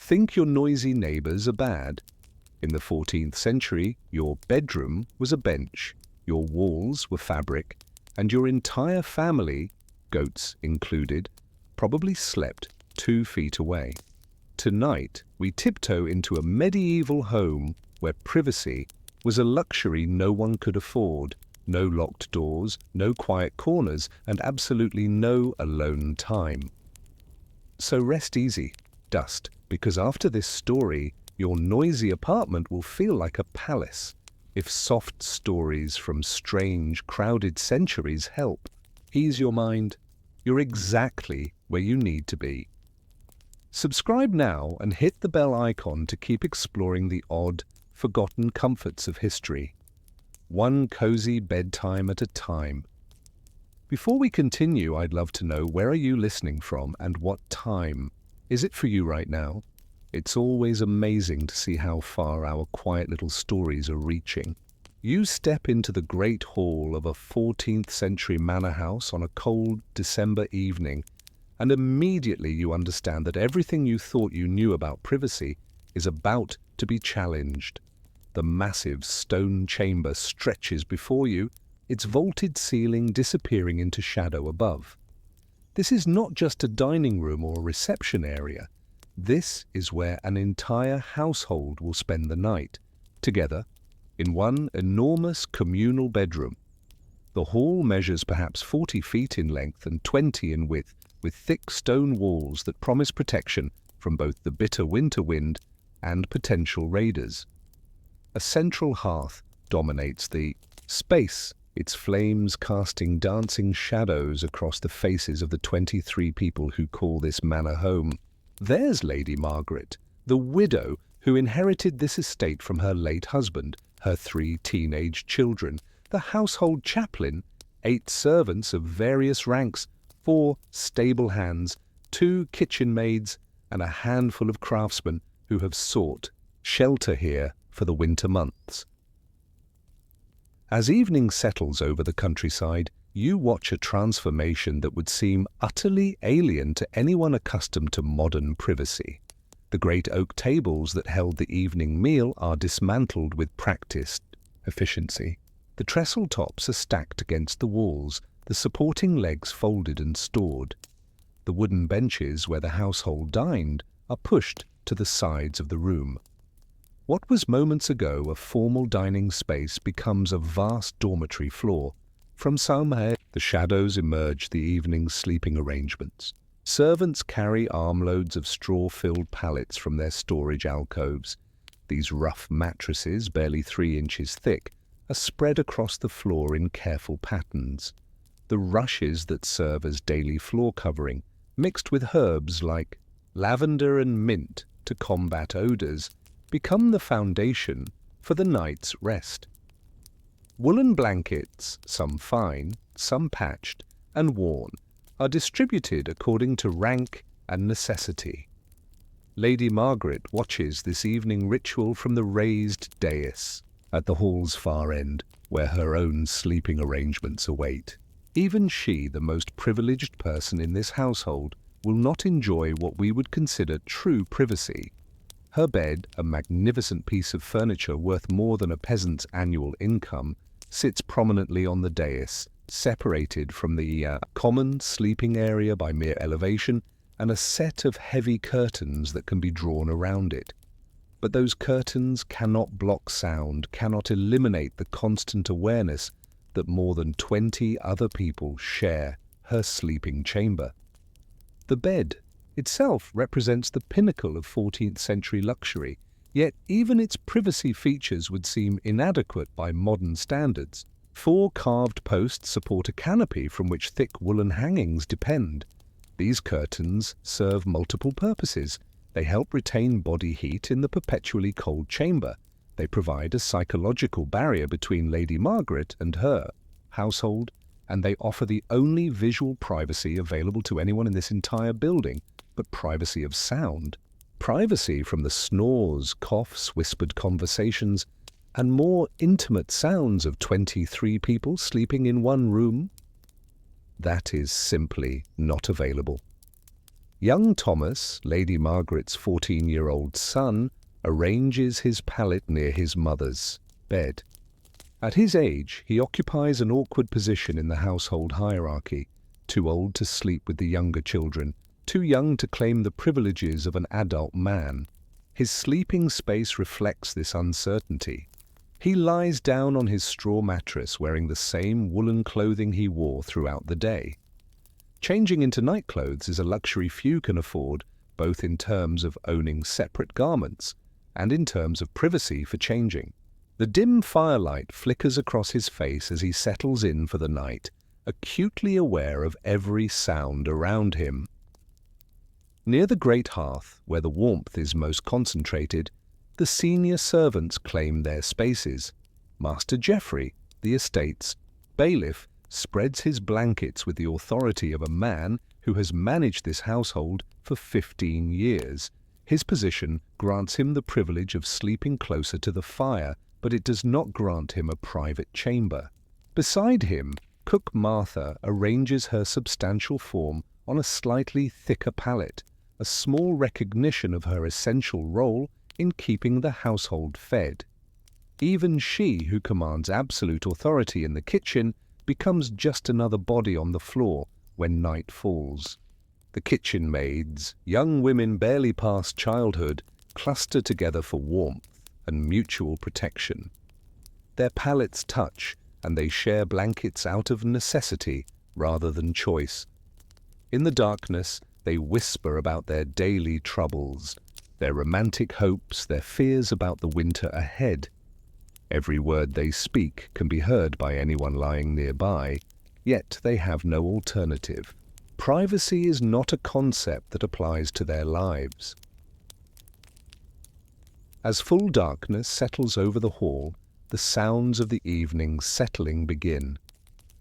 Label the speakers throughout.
Speaker 1: Think your noisy neighbors are bad. In the 14th century, your bedroom was a bench, your walls were fabric, and your entire family, goats included, probably slept 2 feet away. Tonight, we tiptoe into a medieval home where privacy was a luxury no one could afford. No locked doors, no quiet corners, and absolutely no alone time. So rest easy, dust, because after this story, your noisy apartment will feel like a palace. If soft stories from strange, crowded centuries help ease your mind, you're exactly where you need to be. Subscribe now and hit the bell icon to keep exploring the odd, forgotten comforts of history. One cozy bedtime at a time. Before we continue, I'd love to know, where are you listening from and what time is it for you right now? It's always amazing to see how far our quiet little stories are reaching. You step into the great hall of a 14th century manor house on a cold December evening, and immediately you understand that everything you thought you knew about privacy is about to be challenged. The massive stone chamber stretches before you, its vaulted ceiling disappearing into shadow above. This is not just a dining room or a reception area. This is where an entire household will spend the night, together, in one enormous communal bedroom. The hall measures perhaps 40 feet in length and 20 in width, with thick stone walls that promise protection from both the bitter winter wind and potential raiders. A central hearth dominates the space, its flames casting dancing shadows across the faces of the 23 people who call this manor home. There's Lady Margaret, the widow who inherited this estate from her late husband, her 3 teenage children, the household chaplain, 8 servants of various ranks, 4 stable hands, 2 kitchen maids, and a handful of craftsmen who have sought shelter here for the winter months. As evening settles over the countryside, you watch a transformation that would seem utterly alien to anyone accustomed to modern privacy. The great oak tables that held the evening meal are dismantled with practiced efficiency. The trestle tops are stacked against the walls, the supporting legs folded and stored. The wooden benches where the household dined are pushed to the sides of the room. What was moments ago a formal dining space becomes a vast dormitory floor. From somewhere, the shadows emerge the evening's sleeping arrangements. Servants carry armloads of straw-filled pallets from their storage alcoves. These rough mattresses, barely 3 inches thick, are spread across the floor in careful patterns. The rushes that serve as daily floor covering, mixed with herbs like lavender and mint to combat odors, become the foundation for the night's rest. Woolen blankets, some fine, some patched and worn, are distributed according to rank and necessity. Lady Margaret watches this evening ritual from the raised dais at the hall's far end, where her own sleeping arrangements await. Even she, the most privileged person in this household, will not enjoy what we would consider true privacy. Her bed, a magnificent piece of furniture worth more than a peasant's annual income, sits prominently on the dais, separated from the common sleeping area by mere elevation and a set of heavy curtains that can be drawn around it. But those curtains cannot block sound, cannot eliminate the constant awareness that more than 20 other people share her sleeping chamber. The bed itself represents the pinnacle of 14th century luxury, yet even its privacy features would seem inadequate by modern standards. 4 carved posts support a canopy from which thick woolen hangings depend. These curtains serve multiple purposes. They help retain body heat in the perpetually cold chamber. They provide a psychological barrier between Lady Margaret and her household, and they offer the only visual privacy available to anyone in this entire building, but privacy of sound. Privacy from the snores, coughs, whispered conversations, and more intimate sounds of 23 people sleeping in one room. That is simply not available. Young Thomas, Lady Margaret's 14-year-old son, arranges his pallet near his mother's bed. At his age, he occupies an awkward position in the household hierarchy, too old to sleep with the younger children, too young to claim the privileges of an adult man. His sleeping space reflects this uncertainty. He lies down on his straw mattress wearing the same woolen clothing he wore throughout the day. Changing into night clothes is a luxury few can afford, both in terms of owning separate garments and in terms of privacy for changing. The dim firelight flickers across his face as he settles in for the night, acutely aware of every sound around him. Near the great hearth, where the warmth is most concentrated, the senior servants claim their spaces. Master Geoffrey, the estate's bailiff, spreads his blankets with the authority of a man who has managed this household for 15 years. His position grants him the privilege of sleeping closer to the fire, but it does not grant him a private chamber. Beside him, cook Martha arranges her substantial form on a slightly thicker pallet, a small recognition of her essential role in keeping the household fed. Even she, who commands absolute authority in the kitchen, becomes just another body on the floor when night falls. The kitchen maids, young women barely past childhood, cluster together for warmth and mutual protection. Their pallets touch, and they share blankets out of necessity rather than choice. In the darkness, they whisper about their daily troubles, their romantic hopes, their fears about the winter ahead. Every word they speak can be heard by anyone lying nearby, yet they have no alternative. Privacy is not a concept that applies to their lives. As full darkness settles over the hall, the sounds of the evening's settling begin.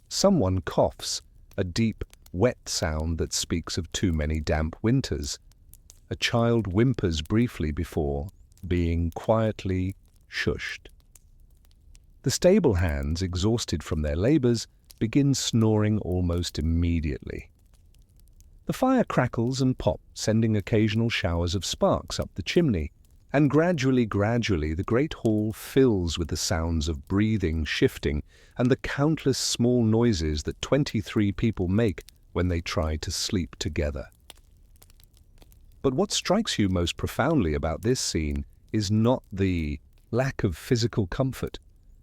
Speaker 1: Someone coughs, a deep, wet sound that speaks of too many damp winters. A child whimpers briefly before being quietly shushed. The stable hands, exhausted from their labors, begin snoring almost immediately. The fire crackles and pops, sending occasional showers of sparks up the chimney, and gradually, the great hall fills with the sounds of breathing, shifting, and the countless small noises that 23 people make when they try to sleep together. But what strikes you most profoundly about this scene is not the lack of physical comfort,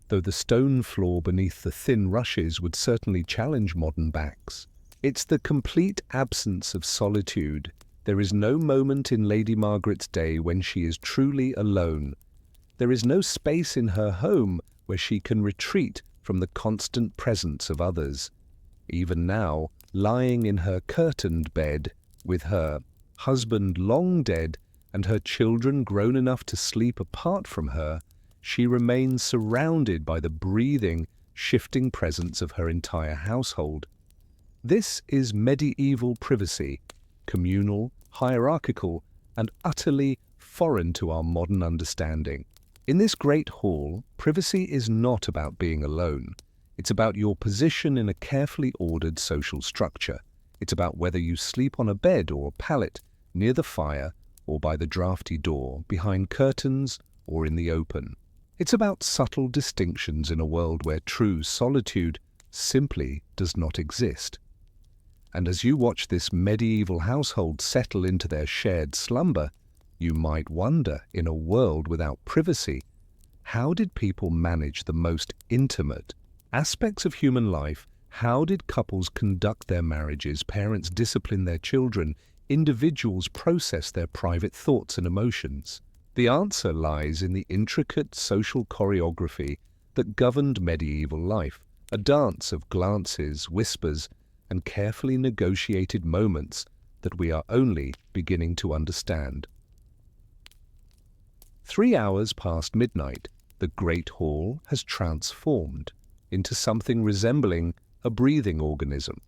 Speaker 1: though the stone floor beneath the thin rushes would certainly challenge modern backs. It's the complete absence of solitude. There is no moment in Lady Margaret's day when she is truly alone. There is no space in her home where she can retreat from the constant presence of others. Even now, lying in her curtained bed, with her husband long dead and her children grown enough to sleep apart from her, she remains surrounded by the breathing, shifting presence of her entire household. This is medieval privacy, communal, hierarchical, and utterly foreign to our modern understanding. In this great hall, privacy is not about being alone. It's about your position in a carefully ordered social structure. It's about whether you sleep on a bed or a pallet, near the fire, or by the drafty door, behind curtains, or in the open. It's about subtle distinctions in a world where true solitude simply does not exist. And as you watch this medieval household settle into their shared slumber, you might wonder, in a world without privacy, how did people manage the most intimate aspects of human life? How did couples conduct their marriages, parents discipline their children, individuals process their private thoughts and emotions? The answer lies in the intricate social choreography that governed medieval life, a dance of glances, whispers, and carefully negotiated moments that we are only beginning to understand. 3 hours past midnight, the great hall has transformed into something resembling a breathing organism.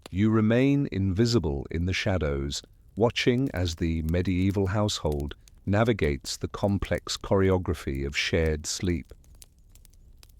Speaker 1: You remain invisible in the shadows, watching as the medieval household navigates the complex choreography of shared sleep.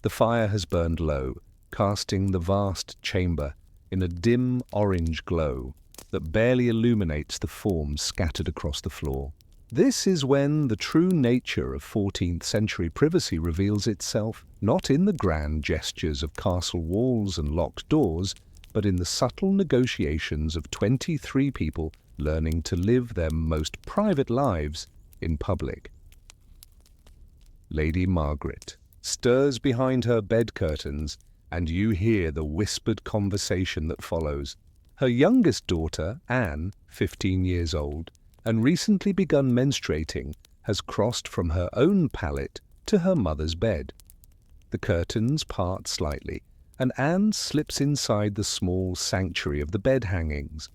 Speaker 1: The fire has burned low, casting the vast chamber in a dim orange glow. that barely illuminates the forms scattered across the floor. This is when the true nature of 14th-century privacy reveals itself, not in the grand gestures of castle walls and locked doors, but in the subtle negotiations of 23 people learning to live their most private lives in public. Lady Margaret stirs behind her bed curtains, and you hear the whispered conversation that follows. Her youngest daughter, Anne, 15 years old, and recently begun menstruating, has crossed from her own pallet to her mother's bed. The curtains part slightly, and Anne slips inside the small sanctuary of the bed hangings.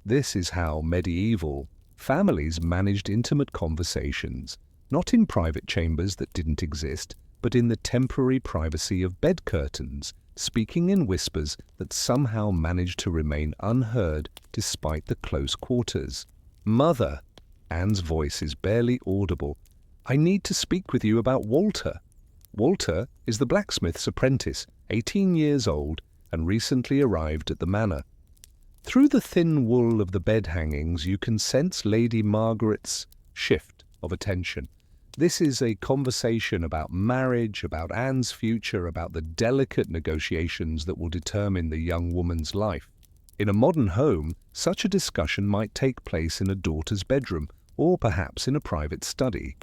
Speaker 1: This is how medieval families managed intimate conversations, not in private chambers that didn't exist, but in the temporary privacy of bed curtains, speaking in whispers that somehow managed to remain unheard despite the close quarters. "Mother," Anne's voice is barely audible, "I need to speak with you about Walter." Walter is the blacksmith's apprentice, 18 years old, and recently arrived at the manor. Through the thin wool of the bed hangings you can sense Lady Margaret's shift of attention. This is a conversation about marriage, about Anne's future, about the delicate negotiations that will determine the young woman's life. In a modern home, such a discussion might take place in a daughter's bedroom, or perhaps in a private study.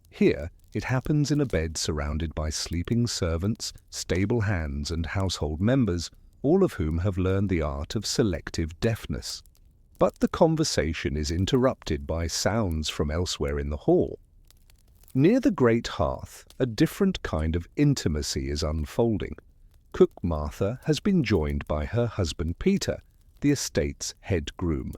Speaker 1: Here, it happens in a bed surrounded by sleeping servants, stable hands, and household members, all of whom have learned the art of selective deafness. But the conversation is interrupted by sounds from elsewhere in the hall. Near the great hearth, a different kind of intimacy is unfolding. Cook Martha has been joined by her husband Peter, the estate's head groom.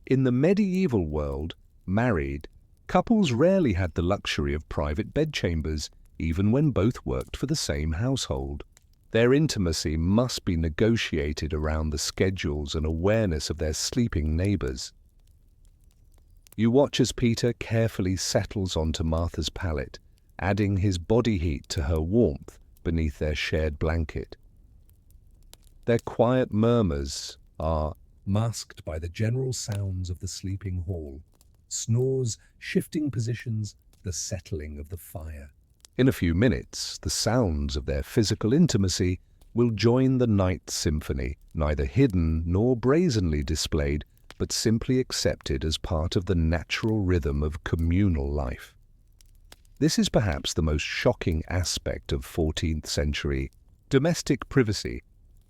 Speaker 1: In the medieval world, married couples rarely had the luxury of private bedchambers, even when both worked for the same household. Their intimacy must be negotiated around the schedules and awareness of their sleeping neighbors. You watch as Peter carefully settles onto Martha's pallet, adding his body heat to her warmth beneath their shared blanket. Their quiet murmurs are masked by the general sounds of the sleeping hall, snores, shifting positions, the settling of the fire. In a few minutes, the sounds of their physical intimacy will join the night symphony, neither hidden nor brazenly displayed, but simply accepted as part of the natural rhythm of communal life. This is perhaps the most shocking aspect of 14th century domestic privacy,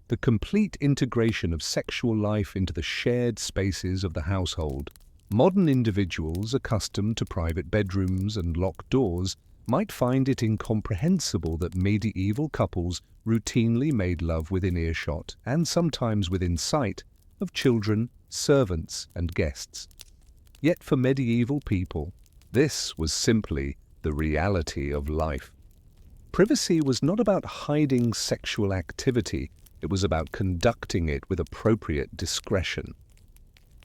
Speaker 1: the complete integration of sexual life into the shared spaces of the household. Modern individuals accustomed to private bedrooms and locked doors might find it incomprehensible that medieval couples routinely made love within earshot, and sometimes within sight, of children, servants, and guests. Yet for medieval people, this was simply the reality of life. Privacy was not about hiding sexual activity, it was about conducting it with appropriate discretion.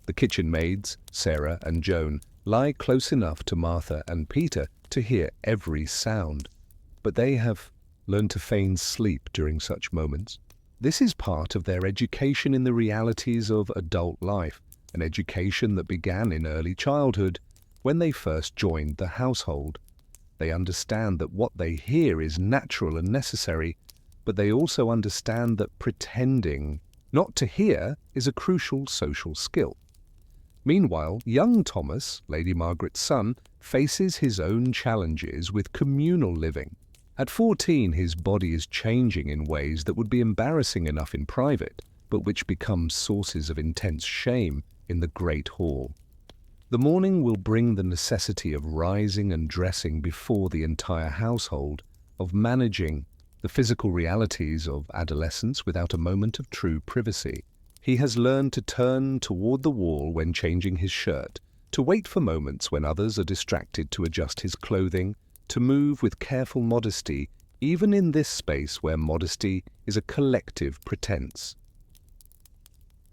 Speaker 1: The kitchen maids, Sarah and Joan, lie close enough to Martha and Peter to hear every sound, but they have learned to feign sleep during such moments. This is part of their education in the realities of adult life, an education that began in early childhood when they first joined the household. They understand that what they hear is natural and necessary, but they also understand that pretending not to hear is a crucial social skill. Meanwhile, young Thomas, Lady Margaret's son, faces his own challenges with communal living. At 14, his body is changing in ways that would be embarrassing enough in private, but which become sources of intense shame in the great hall. The morning will bring the necessity of rising and dressing before the entire household, of managing the physical realities of adolescence without a moment of true privacy. He has learned to turn toward the wall when changing his shirt, to wait for moments when others are distracted to adjust his clothing, to move with careful modesty, even in this space where modesty is a collective pretense.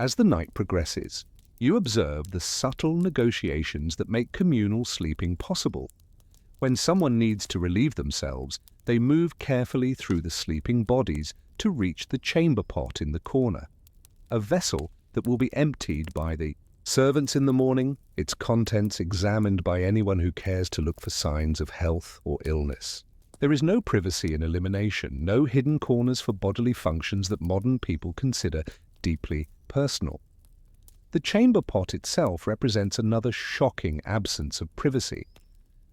Speaker 1: As the night progresses, you observe the subtle negotiations that make communal sleeping possible. When someone needs to relieve themselves, they move carefully through the sleeping bodies to reach the chamber pot in the corner. A vessel that will be emptied by the servants in the morning, its contents examined by anyone who cares to look for signs of health or illness. There is no privacy in elimination, no hidden corners for bodily functions that modern people consider deeply personal. The chamber pot itself represents another shocking absence of privacy.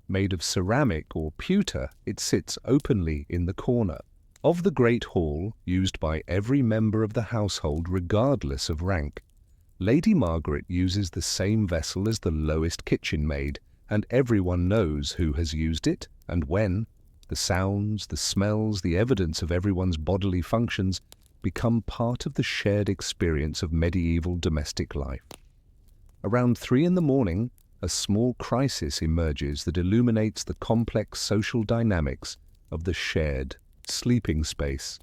Speaker 1: Made of ceramic or pewter, it sits openly in the corner of the great hall, used by every member of the household regardless of rank. Lady Margaret uses the same vessel as the lowest kitchen maid, and everyone knows who has used it and when. The sounds, the smells, the evidence of everyone's bodily functions become part of the shared experience of medieval domestic life. Around 3 in the morning, a small crisis emerges that illuminates the complex social dynamics of the shared sleeping space.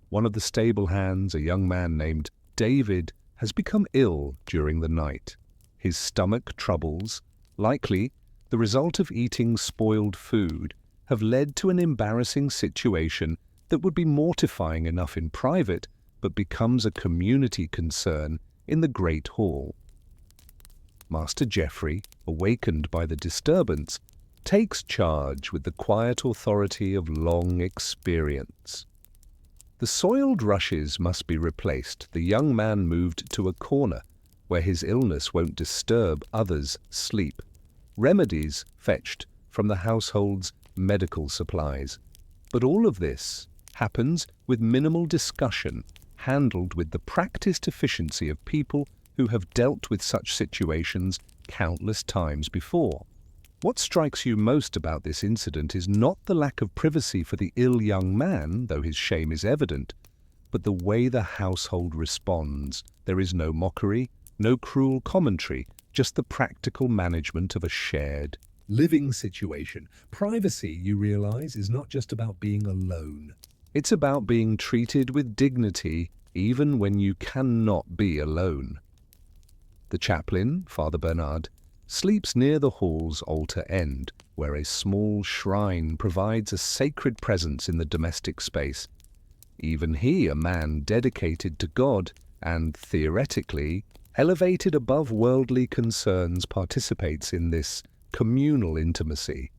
Speaker 1: One of the stable hands, a young man named David, has become ill during the night. His stomach troubles, likely the result of eating spoiled food, have led to an embarrassing situation that would be mortifying enough in private, but becomes a community concern in the Great Hall. Master Geoffrey, awakened by the disturbance, takes charge with the quiet authority of long experience. The soiled rushes must be replaced. The young man moved to a corner where his illness won't disturb others' sleep. Remedies fetched from the household's medical supplies. But all of this happens with minimal discussion, handled with the practiced efficiency of people who have dealt with such situations countless times before. What strikes you most about this incident is not the lack of privacy for the ill young man, though his shame is evident, but the way the household responds. There is no mockery, no cruel commentary, just the practical management of a shared living situation. Privacy, you realize, is not just about being alone. It's about being treated with dignity even when you cannot be alone. The chaplain, Father Bernard, sleeps near the hall's altar end, where a small shrine provides a sacred presence in the domestic space. Even he, a man dedicated to God and, theoretically, elevated above worldly concerns, participates in this communal intimacy.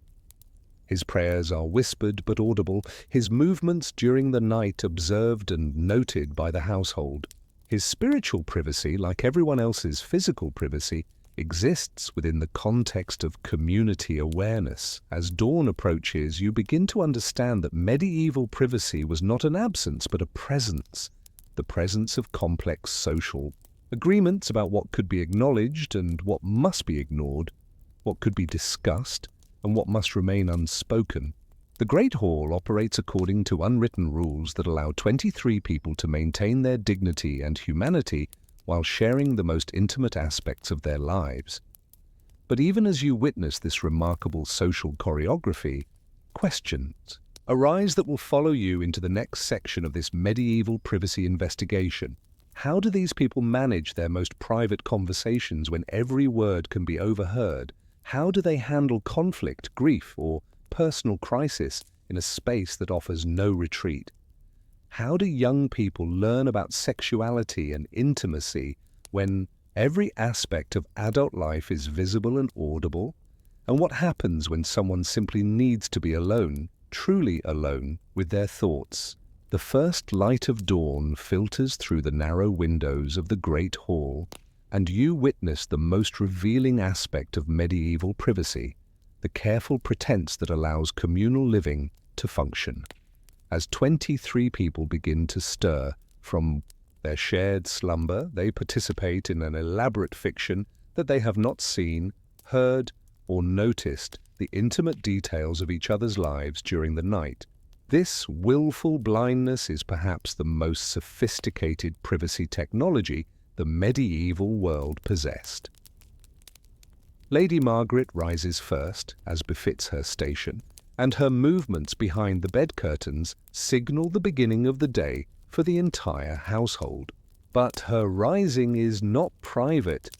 Speaker 1: His prayers are whispered but audible, his movements during the night observed and noted by the household. His spiritual privacy, like everyone else's physical privacy, exists within the context of community awareness. As dawn approaches, you begin to understand that medieval privacy was not an absence but a presence, the presence of complex social agreements about what could be acknowledged and what must be ignored, what could be discussed and what must remain unspoken. The Great Hall operates according to unwritten rules that allow 23 people to maintain their dignity and humanity while sharing the most intimate aspects of their lives. But even as you witness this remarkable social choreography, questions arise that will follow you into the next section of this medieval privacy investigation. How do these people manage their most private conversations when every word can be overheard? How do they handle conflict, grief, or personal crisis in a space that offers no retreat? How do young people learn about sexuality and intimacy when every aspect of adult life is visible and audible? And what happens when someone simply needs to be alone, truly alone, with their thoughts? The first light of dawn filters through the narrow windows of the Great Hall, and you witness the most revealing aspect of medieval privacy, the careful pretense that allows communal living to function. As 23 people begin to stir from their shared slumber, they participate in an elaborate fiction that they have not seen, heard, or noticed the intimate details of each other's lives during the night. This willful blindness is perhaps the most sophisticated privacy technology the medieval world possessed. Lady Margaret rises first, as befits her station, and her movements behind the bed curtains signal the beginning of the day for the entire household. But her rising is not private.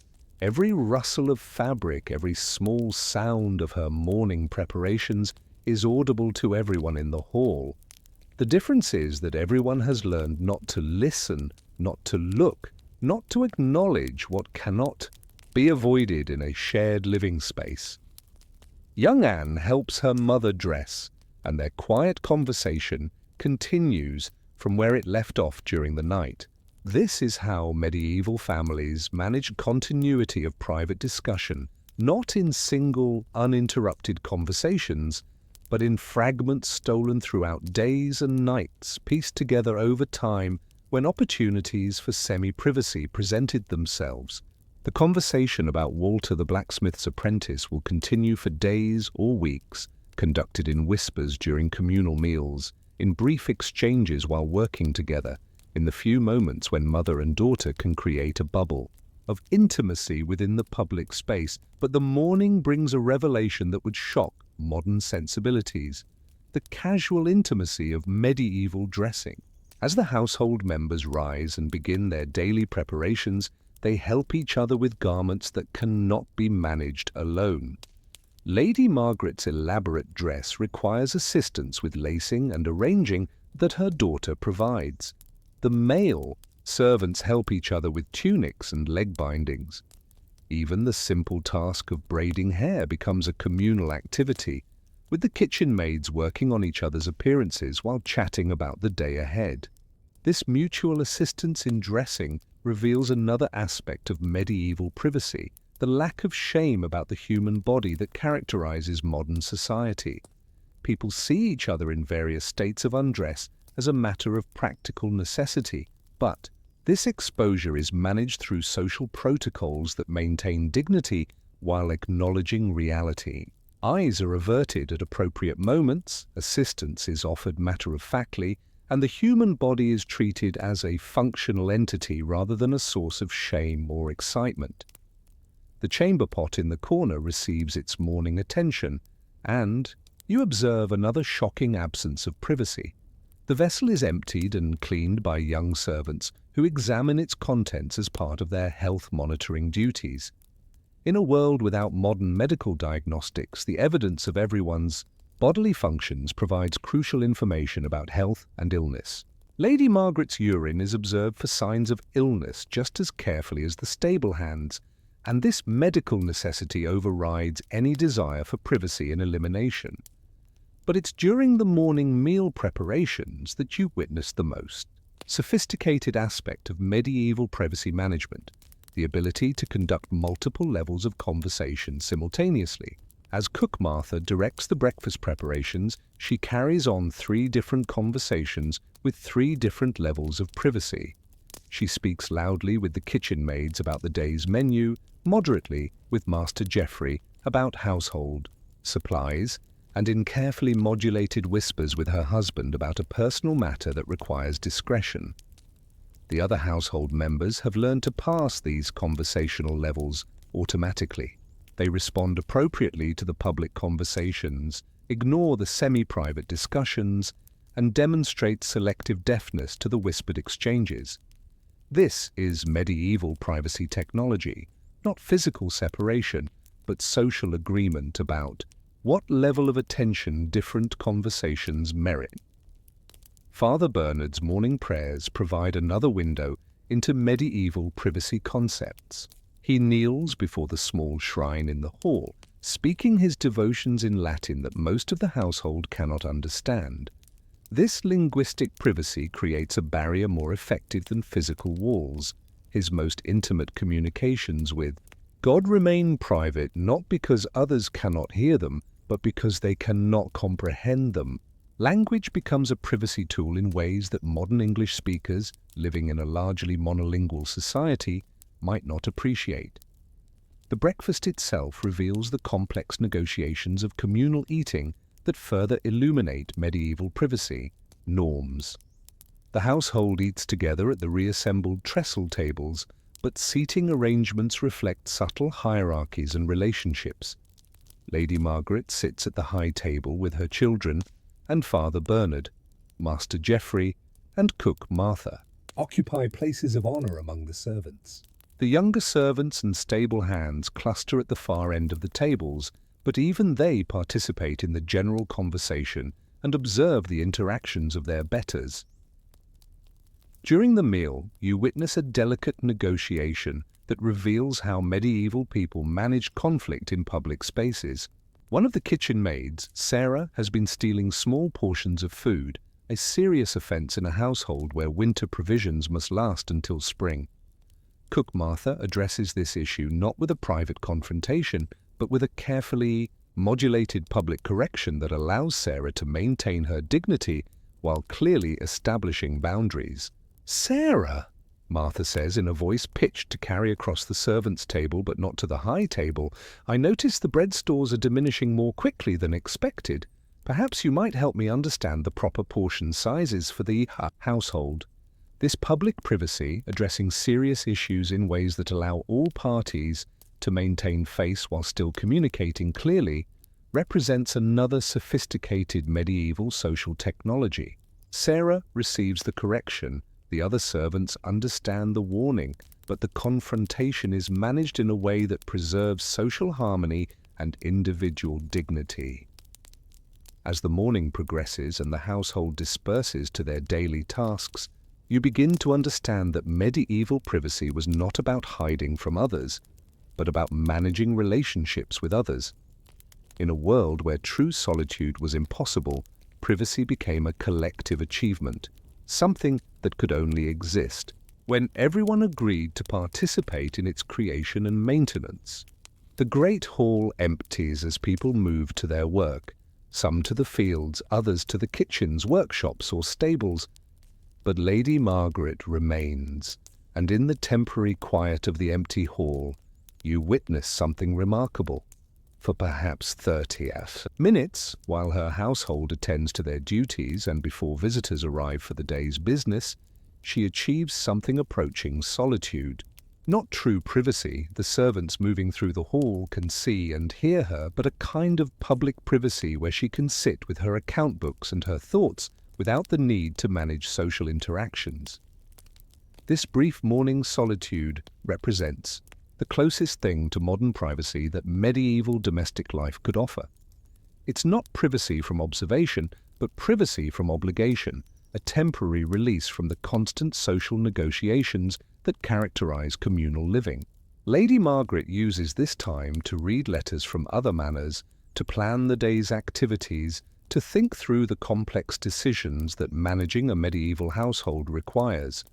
Speaker 1: Every rustle of fabric, every small sound of her morning preparations is audible to everyone in the hall. The difference is that everyone has learned not to listen, not to look, not to acknowledge what cannot be avoided in a shared living space. Young Anne helps her mother dress, and their quiet conversation continues from where it left off during the night. This is how medieval families managed continuity of private discussion, not in single, uninterrupted conversations, but in fragments stolen throughout days and nights, pieced together over time when opportunities for semi-privacy presented themselves. The conversation about Walter the blacksmith's apprentice will continue for days or weeks, conducted in whispers during communal meals, in brief exchanges while working together, in the few moments when mother and daughter can create a bubble of intimacy within the public space. But the morning brings a revelation that would shock modern sensibilities: the casual intimacy of medieval dressing. As the household members rise and begin their daily preparations, they help each other with garments that cannot be managed alone. Lady Margaret's elaborate dress requires assistance with lacing and arranging that her daughter provides. The male servants help each other with tunics and leg bindings. Even the simple task of braiding hair becomes a communal activity, with the kitchen maids working on each other's appearances while chatting about the day ahead. This mutual assistance in dressing reveals another aspect of medieval privacy, the lack of shame about the human body that characterizes modern society. People see each other in various states of undress as a matter of practical necessity, but this exposure is managed through social protocols that maintain dignity while acknowledging reality. Eyes are averted at appropriate moments, assistance is offered matter-of-factly, and the human body is treated as a functional entity rather than a source of shame or excitement. The chamber pot in the corner receives its morning attention, and you observe another shocking absence of privacy. The vessel is emptied and cleaned by young servants who examine its contents as part of their health monitoring duties. In a world without modern medical diagnostics, the evidence of everyone's bodily functions provides crucial information about health and illness. Lady Margaret's urine is observed for signs of illness just as carefully as the stable hands, and this medical necessity overrides any desire for privacy and elimination. But it's during the morning meal preparations that you witness the most sophisticated aspect of medieval privacy management, the ability to conduct multiple levels of conversation simultaneously. As Cook Martha directs the breakfast preparations, she carries on 3 different conversations with 3 different levels of privacy. She speaks loudly with the kitchen maids about the day's menu, moderately with Master Geoffrey about household supplies, and in carefully modulated whispers with her husband about a personal matter that requires discretion. The other household members have learned to pass these conversational levels automatically. They respond appropriately to the public conversations, ignore the semi-private discussions, and demonstrate selective deafness to the whispered exchanges. This is medieval privacy technology, not physical separation, but social agreement about what level of attention different conversations merit. Father Bernard's morning prayers provide another window into medieval privacy concepts. He kneels before the small shrine in the hall, speaking his devotions in Latin that most of the household cannot understand. This linguistic privacy creates a barrier more effective than physical walls. His most intimate communications with God remain private not because others cannot hear them, but because they cannot comprehend them. Language becomes a privacy tool in ways that modern English speakers, living in a largely monolingual society, might not appreciate. The breakfast itself reveals the complex negotiations of communal eating that further illuminate medieval privacy norms. The household eats together at the reassembled trestle tables, but seating arrangements reflect subtle hierarchies and relationships. Lady Margaret sits at the high table with her children, and Father Bernard, Master Geoffrey, and Cook Martha occupy places of honor among the servants. The younger servants and stable hands cluster at the far end of the tables, but even they participate in the general conversation and observe the interactions of their betters. During the meal, you witness a delicate negotiation that reveals how medieval people managed conflict in public spaces. One of the kitchen maids, Sarah, has been stealing small portions of food, a serious offense in a household where winter provisions must last until spring. Cook Martha addresses this issue not with a private confrontation, but with a carefully modulated public correction that allows Sarah to maintain her dignity while clearly establishing boundaries. "Sarah," Martha says in a voice pitched to carry across the servants' table but not to the high table, "I notice the bread stores are diminishing more quickly than expected. Perhaps you might help me understand the proper portion sizes for the household." This public privacy, addressing serious issues in ways that allow all parties to maintain face while still communicating clearly, represents another sophisticated medieval social technology. Sarah receives the correction, the other servants understand the warning, but the confrontation is managed in a way that preserves social harmony and individual dignity. As the morning progresses and the household disperses to their daily tasks, you begin to understand that medieval privacy was not about hiding from others, but about managing relationships with others. In a world where true solitude was impossible, privacy became a collective achievement, something that could only exist when everyone agreed to participate in its creation and maintenance. The great hall empties as people move to their work, some to the fields, others to the kitchens, workshops, or stables. But Lady Margaret remains, and in the temporary quiet of the empty hall, you witness something remarkable. For perhaps 30 minutes, while her household attends to their duties and before visitors arrive for the day's business, she achieves something approaching solitude. Not true privacy, the servants moving through the hall can see and hear her, but a kind of public privacy where she can sit with her account books and her thoughts without the need to manage social interactions. This brief morning solitude represents the closest thing to modern privacy that medieval domestic life could offer. It's not privacy from observation, but privacy from obligation, a temporary release from the constant social negotiations that characterize communal living. Lady Margaret uses this time to read letters from other manors, to plan the day's activities, to think through the complex decisions that managing a medieval household requires.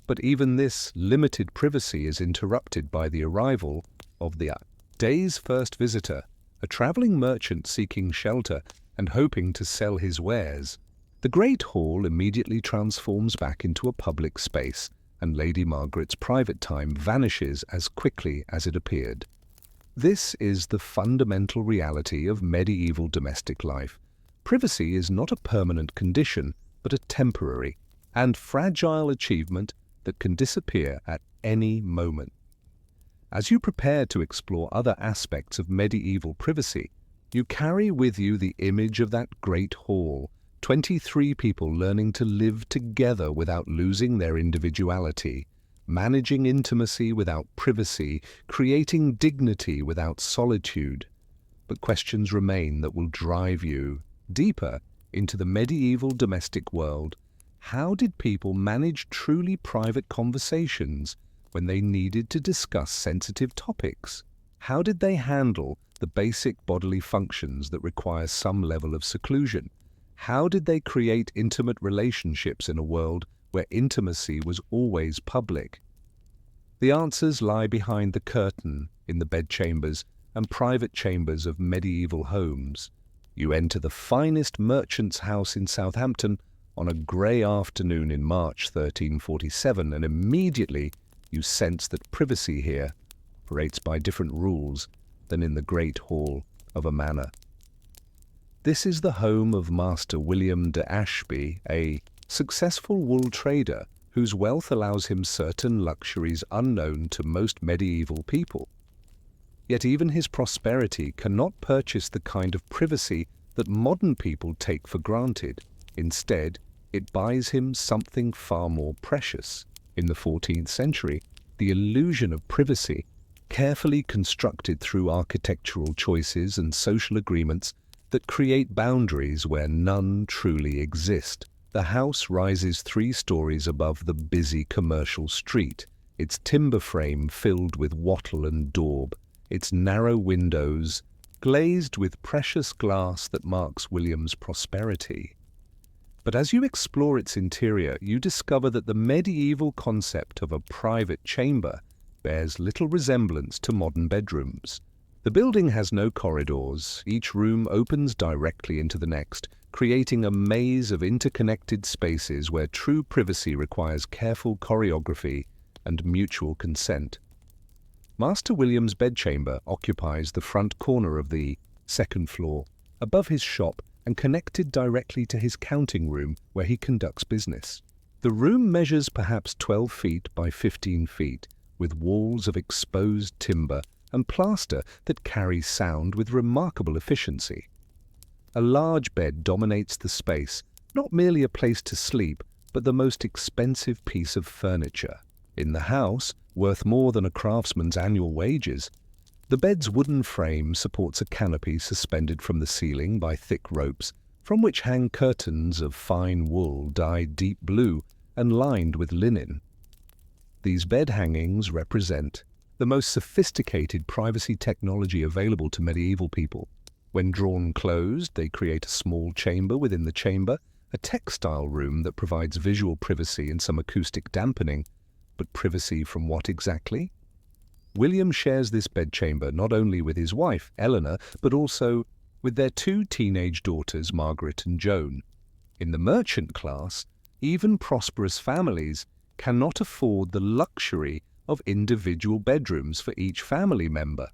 Speaker 1: But even this limited privacy is interrupted by the arrival of the day's first visitor, a traveling merchant seeking shelter and hoping to sell his wares. The great hall immediately transforms back into a public space, and Lady Margaret's private time vanishes as quickly as it appeared. This is the fundamental reality of medieval domestic life. Privacy is not a permanent condition, but a temporary and fragile achievement that can disappear at any moment. As you prepare to explore other aspects of medieval privacy, you carry with you the image of that great hall, 23 people learning to live together without losing their individuality, managing intimacy without privacy, creating dignity without solitude. But questions remain that will drive you deeper into the medieval domestic world. How did people manage truly private conversations when they needed to discuss sensitive topics? How did they handle the basic bodily functions that require some level of seclusion? How did they create intimate relationships in a world where intimacy was always public? The answers lie behind the curtain in the bedchambers and private chambers of medieval homes. You enter the finest merchant's house in Southampton on a grey afternoon in March 1347, and immediately you sense that privacy here operates by different rules than in the great hall of a manor. This is the home of Master William de Ashby, a successful wool trader whose wealth allows him certain luxuries unknown to most medieval people. Yet even his prosperity cannot purchase the kind of privacy that modern people take for granted. Instead, it buys him something far more precious. In the 14th century, the illusion of privacy, carefully constructed through architectural choices and social agreements that create boundaries where none truly exist, The house rises 3 stories above the busy commercial street, its timber frame filled with wattle and daub, its narrow windows glazed with precious glass that marks William's prosperity. But as you explore its interior, you discover that the medieval concept of a private chamber bears little resemblance to modern bedrooms. The building has no corridors. Each room opens directly into the next, creating a maze of interconnected spaces where true privacy requires careful choreography and mutual consent. Master William's bedchamber occupies the front corner of the 2nd floor, above his shop and connected directly to his counting room where he conducts business. The room measures perhaps 12 feet by 15 feet, with walls of exposed timber and plaster that carry sound with remarkable efficiency. A large bed dominates the space, not merely a place to sleep, but the most expensive piece of furniture in the house, worth more than a craftsman's annual wages. The bed's wooden frame supports a canopy suspended from the ceiling by thick ropes, from which hang curtains of fine wool dyed deep blue and lined with linen. These bed hangings represent the most sophisticated privacy technology available to medieval people. When drawn closed, they create a small chamber within the chamber, a textile room that provides visual privacy and some acoustic dampening. But privacy from what exactly? William shares this bedchamber not only with his wife, Eleanor, but also with their 2 teenage daughters, Margaret and Joan. In the merchant class, even prosperous families cannot afford the luxury of individual bedrooms for each family member.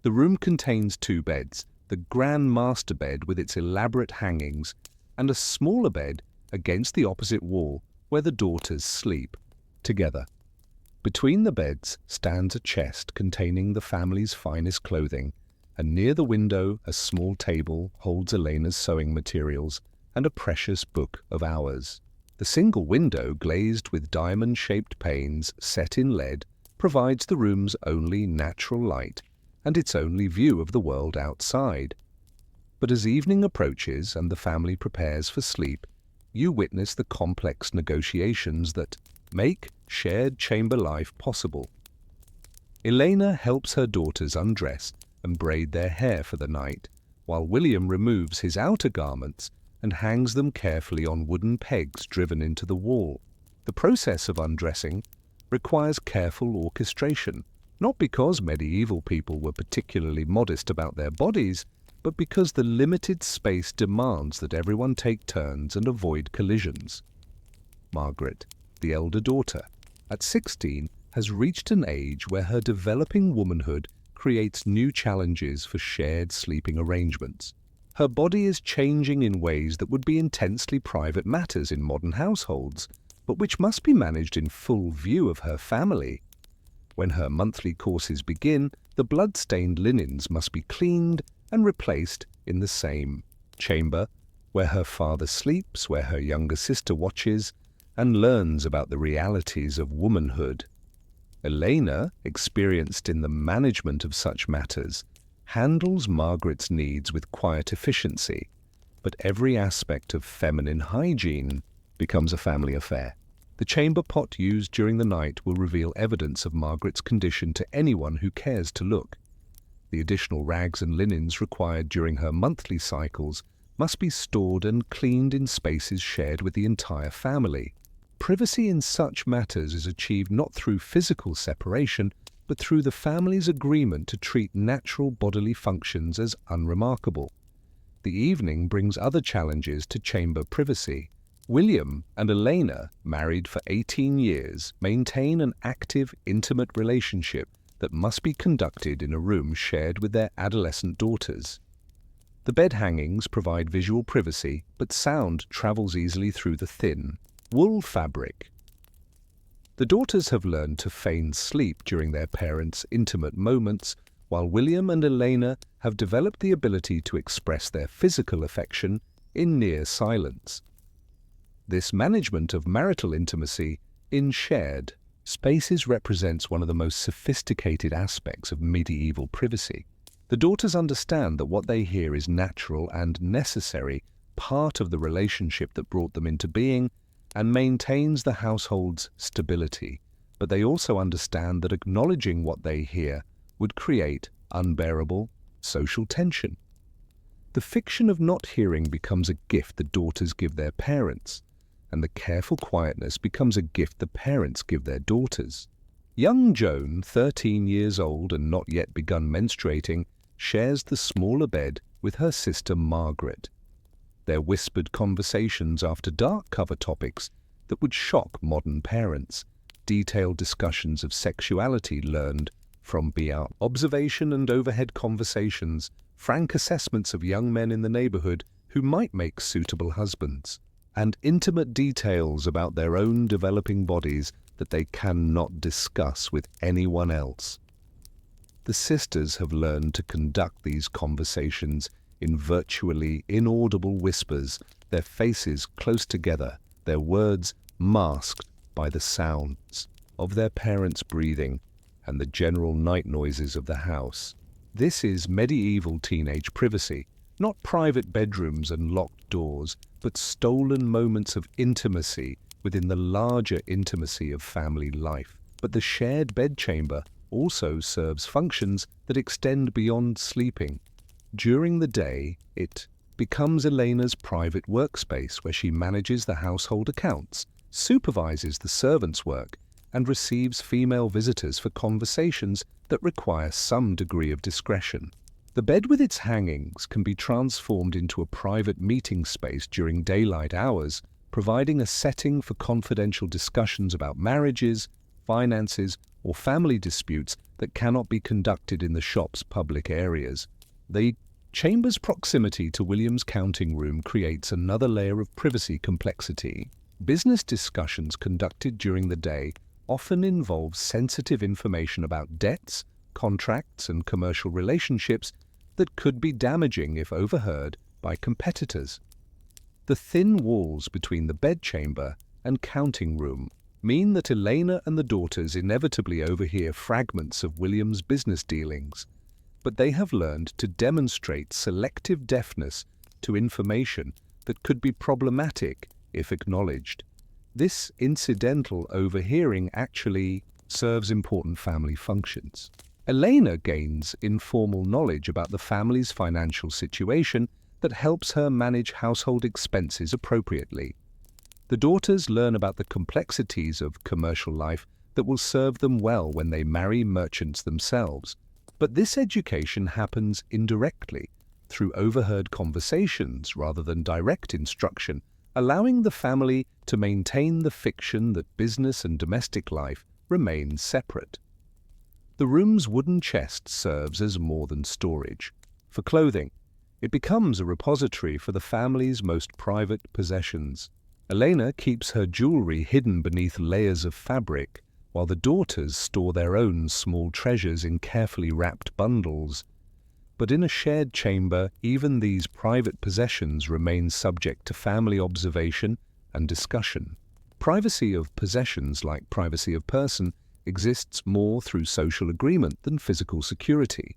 Speaker 1: The room contains 2 beds, the grand master bed with its elaborate hangings, and a smaller bed against the opposite wall where the daughters sleep together. Between the beds stands a chest containing the family's finest clothing, and near the window a small table holds Elena's sewing materials and a precious book of hours. The single window, glazed with diamond-shaped panes set in lead, provides the room's only natural light and its only view of the world outside. But as evening approaches and the family prepares for sleep, you witness the complex negotiations that make shared chamber life possible. Elena helps her daughters undress and braid their hair for the night, while William removes his outer garments and hangs them carefully on wooden pegs driven into the wall. The process of undressing requires careful orchestration, not because medieval people were particularly modest about their bodies, but because the limited space demands that everyone take turns and avoid collisions. Margaret, the elder daughter, at 16, has reached an age where her developing womanhood creates new challenges for shared sleeping arrangements. Her body is changing in ways that would be intensely private matters in modern households, but which must be managed in full view of her family. When her monthly courses begin, the blood-stained linens must be cleaned and replaced in the same chamber where her father sleeps, where her younger sister watches and learns about the realities of womanhood. Elena, experienced in the management of such matters, handles Margaret's needs with quiet efficiency, but every aspect of feminine hygiene becomes a family affair. The chamber pot used during the night will reveal evidence of Margaret's condition to anyone who cares to look. The additional rags and linens required during her monthly cycles must be stored and cleaned in spaces shared with the entire family. Privacy in such matters is achieved not through physical separation, but through the family's agreement to treat natural bodily functions as unremarkable. The evening brings other challenges to chamber privacy. William and Elena, married for 18 years, maintain an active, intimate relationship that must be conducted in a room shared with their adolescent daughters. The bed hangings provide visual privacy, but sound travels easily through the thin wool fabric. The daughters have learned to feign sleep during their parents' intimate moments, while William and Elena have developed the ability to express their physical affection in near silence. This management of marital intimacy in shared spaces represents one of the most sophisticated aspects of medieval privacy. The daughters understand that what they hear is natural and necessary, part of the relationship that brought them into being, and maintains the household's stability. But they also understand that acknowledging what they hear would create unbearable social tension. The fiction of not hearing becomes a gift the daughters give their parents, and the careful quietness becomes a gift the parents give their daughters. Young Joan, 13 years old and not yet begun menstruating, shares the smaller bed with her sister Margaret. Their whispered conversations after dark cover topics that would shock modern parents, detailed discussions of sexuality learned from beyond observation and overhead conversations, frank assessments of young men in the neighborhood who might make suitable husbands, and intimate details about their own developing bodies that they cannot discuss with anyone else. The sisters have learned to conduct these conversations in virtually inaudible whispers, their faces close together, their words masked by the sounds of their parents' breathing and the general night noises of the house. This is medieval teenage privacy, not private bedrooms and locked doors, but stolen moments of intimacy within the larger intimacy of family life. But the shared bedchamber also serves functions that extend beyond sleeping. During the day, it becomes Elena's private workspace where she manages the household accounts, supervises the servants' work, and receives female visitors for conversations that require some degree of discretion. The bed with its hangings can be transformed into a private meeting space during daylight hours, providing a setting for confidential discussions about marriages, finances, or family disputes that cannot be conducted in the shop's public areas. The chamber's proximity to William's counting room creates another layer of privacy complexity. Business discussions conducted during the day often involve sensitive information about debts, contracts, and commercial relationships that could be damaging if overheard by competitors. The thin walls between the bedchamber and counting room mean that Elena and the daughters inevitably overhear fragments of William's business dealings, but they have learned to demonstrate selective deafness to information that could be problematic if acknowledged. This incidental overhearing actually serves important family functions. Elena gains informal knowledge about the family's financial situation that helps her manage household expenses appropriately. The daughters learn about the complexities of commercial life that will serve them well when they marry merchants themselves. But this education happens indirectly, through overheard conversations rather than direct instruction, allowing the family to maintain the fiction that business and domestic life remain separate. The room's wooden chest serves as more than storage. For clothing, it becomes a repository for the family's most private possessions. Elena keeps her jewelry hidden beneath layers of fabric, while the daughters store their own small treasures in carefully wrapped bundles. But in a shared chamber, even these private possessions remain subject to family observation and discussion. Privacy of possessions, like privacy of person, exists more through social agreement than physical security.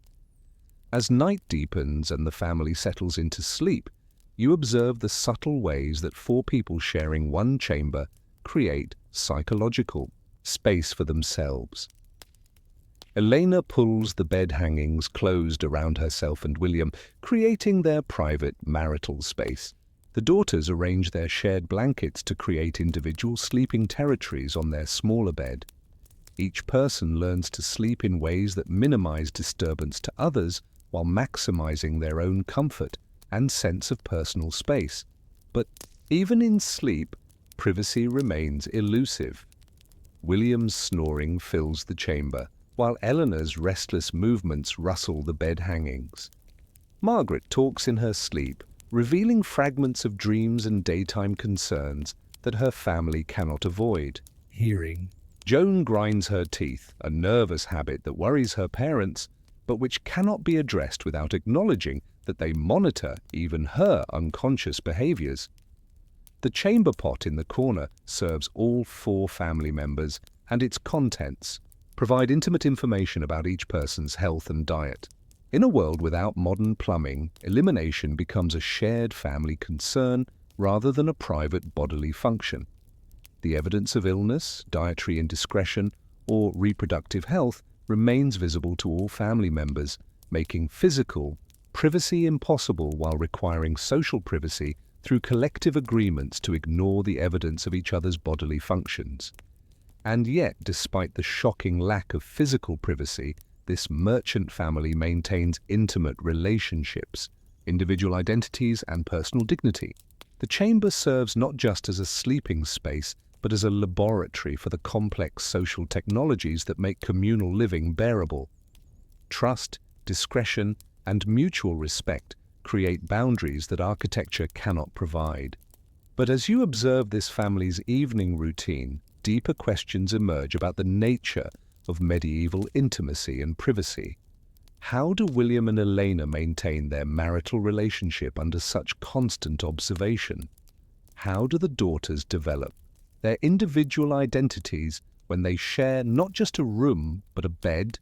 Speaker 1: As night deepens and the family settles into sleep, you observe the subtle ways that four people sharing one chamber create psychological space for themselves. Elena pulls the bed hangings closed around herself and William, creating their private marital space. The daughters arrange their shared blankets to create individual sleeping territories on their smaller bed. Each person learns to sleep in ways that minimize disturbance to others while maximizing their own comfort and sense of personal space. But even in sleep, privacy remains elusive. William's snoring fills the chamber, while Eleanor's restless movements rustle the bed hangings. Margaret talks in her sleep, revealing fragments of dreams and daytime concerns that her family cannot avoid hearing. Joan grinds her teeth, a nervous habit that worries her parents, but which cannot be addressed without acknowledging that they monitor even her unconscious behaviors. The chamber pot in the corner serves all four family members, and its contents provide intimate information about each person's health and diet. In a world without modern plumbing, elimination becomes a shared family concern rather than a private bodily function. The evidence of illness, dietary indiscretion, or reproductive health remains visible to all family members, making physical privacy impossible while requiring social privacy through collective agreements to ignore the evidence of each other's bodily functions. And yet, despite the shocking lack of physical privacy, this merchant family maintains intimate relationships, individual identities, and personal dignity. The chamber serves not just as a sleeping space, but as a laboratory for the complex social technologies that make communal living bearable. Trust, discretion, and mutual respect create boundaries that architecture cannot provide. But as you observe this family's evening routine, deeper questions emerge about the nature of medieval intimacy and privacy. How do William and Elena maintain their marital relationship under such constant observation? How do the daughters develop their individual identities when they share not just a room, but a bed?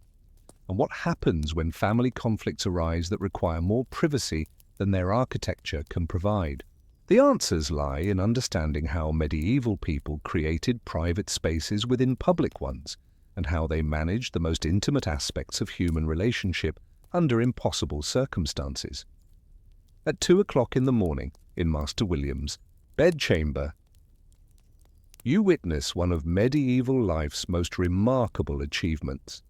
Speaker 1: And what happens when family conflicts arise that require more privacy than their architecture can provide? The answers lie in understanding how medieval people created private spaces within public ones, and how they managed the most intimate aspects of human relationship under impossible circumstances. At 2 o'clock in the morning, in Master William's bedchamber, you witness one of medieval life's most remarkable achievements: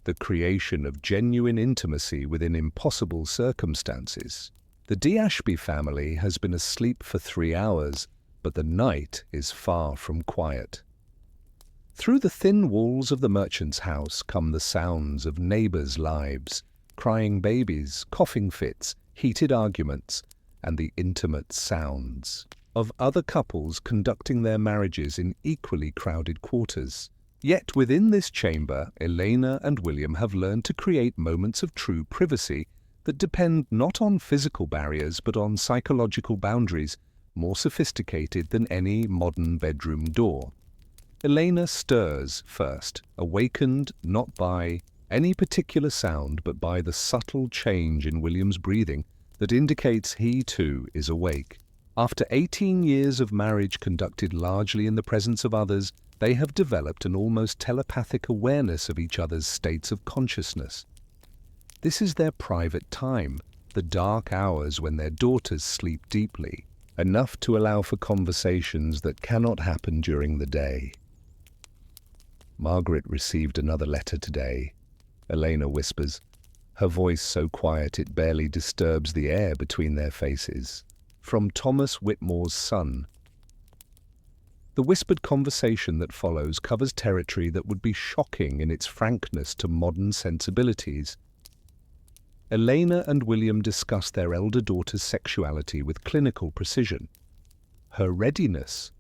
Speaker 1: the creation of genuine intimacy within impossible circumstances. The D'Ashby family has been asleep for 3 hours, but the night is far from quiet. Through the thin walls of the merchant's house come the sounds of neighbors' lives, crying babies, coughing fits, heated arguments, and the intimate sounds of other couples conducting their marriages in equally crowded quarters. Yet within this chamber, Elena and William have learned to create moments of true privacy that depend not on physical barriers but on psychological boundaries more sophisticated than any modern bedroom door. Elena stirs first, awakened not by any particular sound but by the subtle change in William's breathing that indicates he too is awake. After 18 years of marriage conducted largely in the presence of others, they have developed an almost telepathic awareness of each other's states of consciousness. This is their private time, the dark hours when their daughters sleep deeply, enough to allow for conversations that cannot happen during the day. Margaret received another letter today, Elena whispers, her voice so quiet it barely disturbs the air between their faces. From Thomas Whitmore's son. The whispered conversation that follows covers territory that would be shocking in its frankness to modern sensibilities. Elena and William discuss their elder daughter's sexuality with clinical precision. Her readiness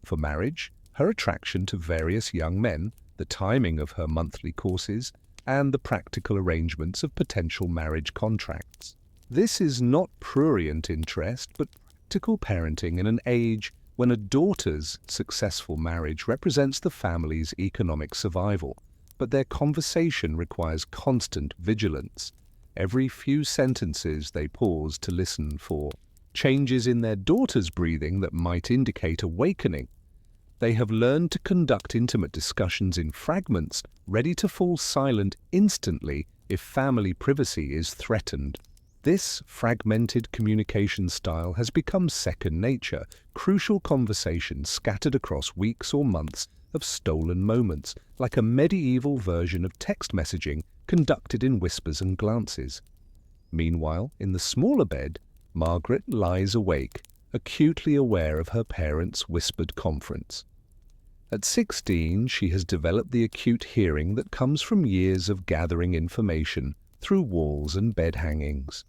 Speaker 1: for marriage, her attraction to various young men, the timing of her monthly courses, and the practical arrangements of potential marriage contracts. This is not prurient interest, but practical parenting in an age when a daughter's successful marriage represents the family's economic survival, but their conversation requires constant vigilance. Every few sentences they pause to listen for changes in their daughter's breathing that might indicate awakening. They have learned to conduct intimate discussions in fragments, ready to fall silent instantly if family privacy is threatened. This fragmented communication style has become second nature, crucial conversations scattered across weeks or months of stolen moments, like a medieval version of text messaging conducted in whispers and glances. Meanwhile, in the smaller bed, Margaret lies awake, acutely aware of her parents' whispered conference. At 16, she has developed the acute hearing that comes from years of gathering information through walls and bed hangings.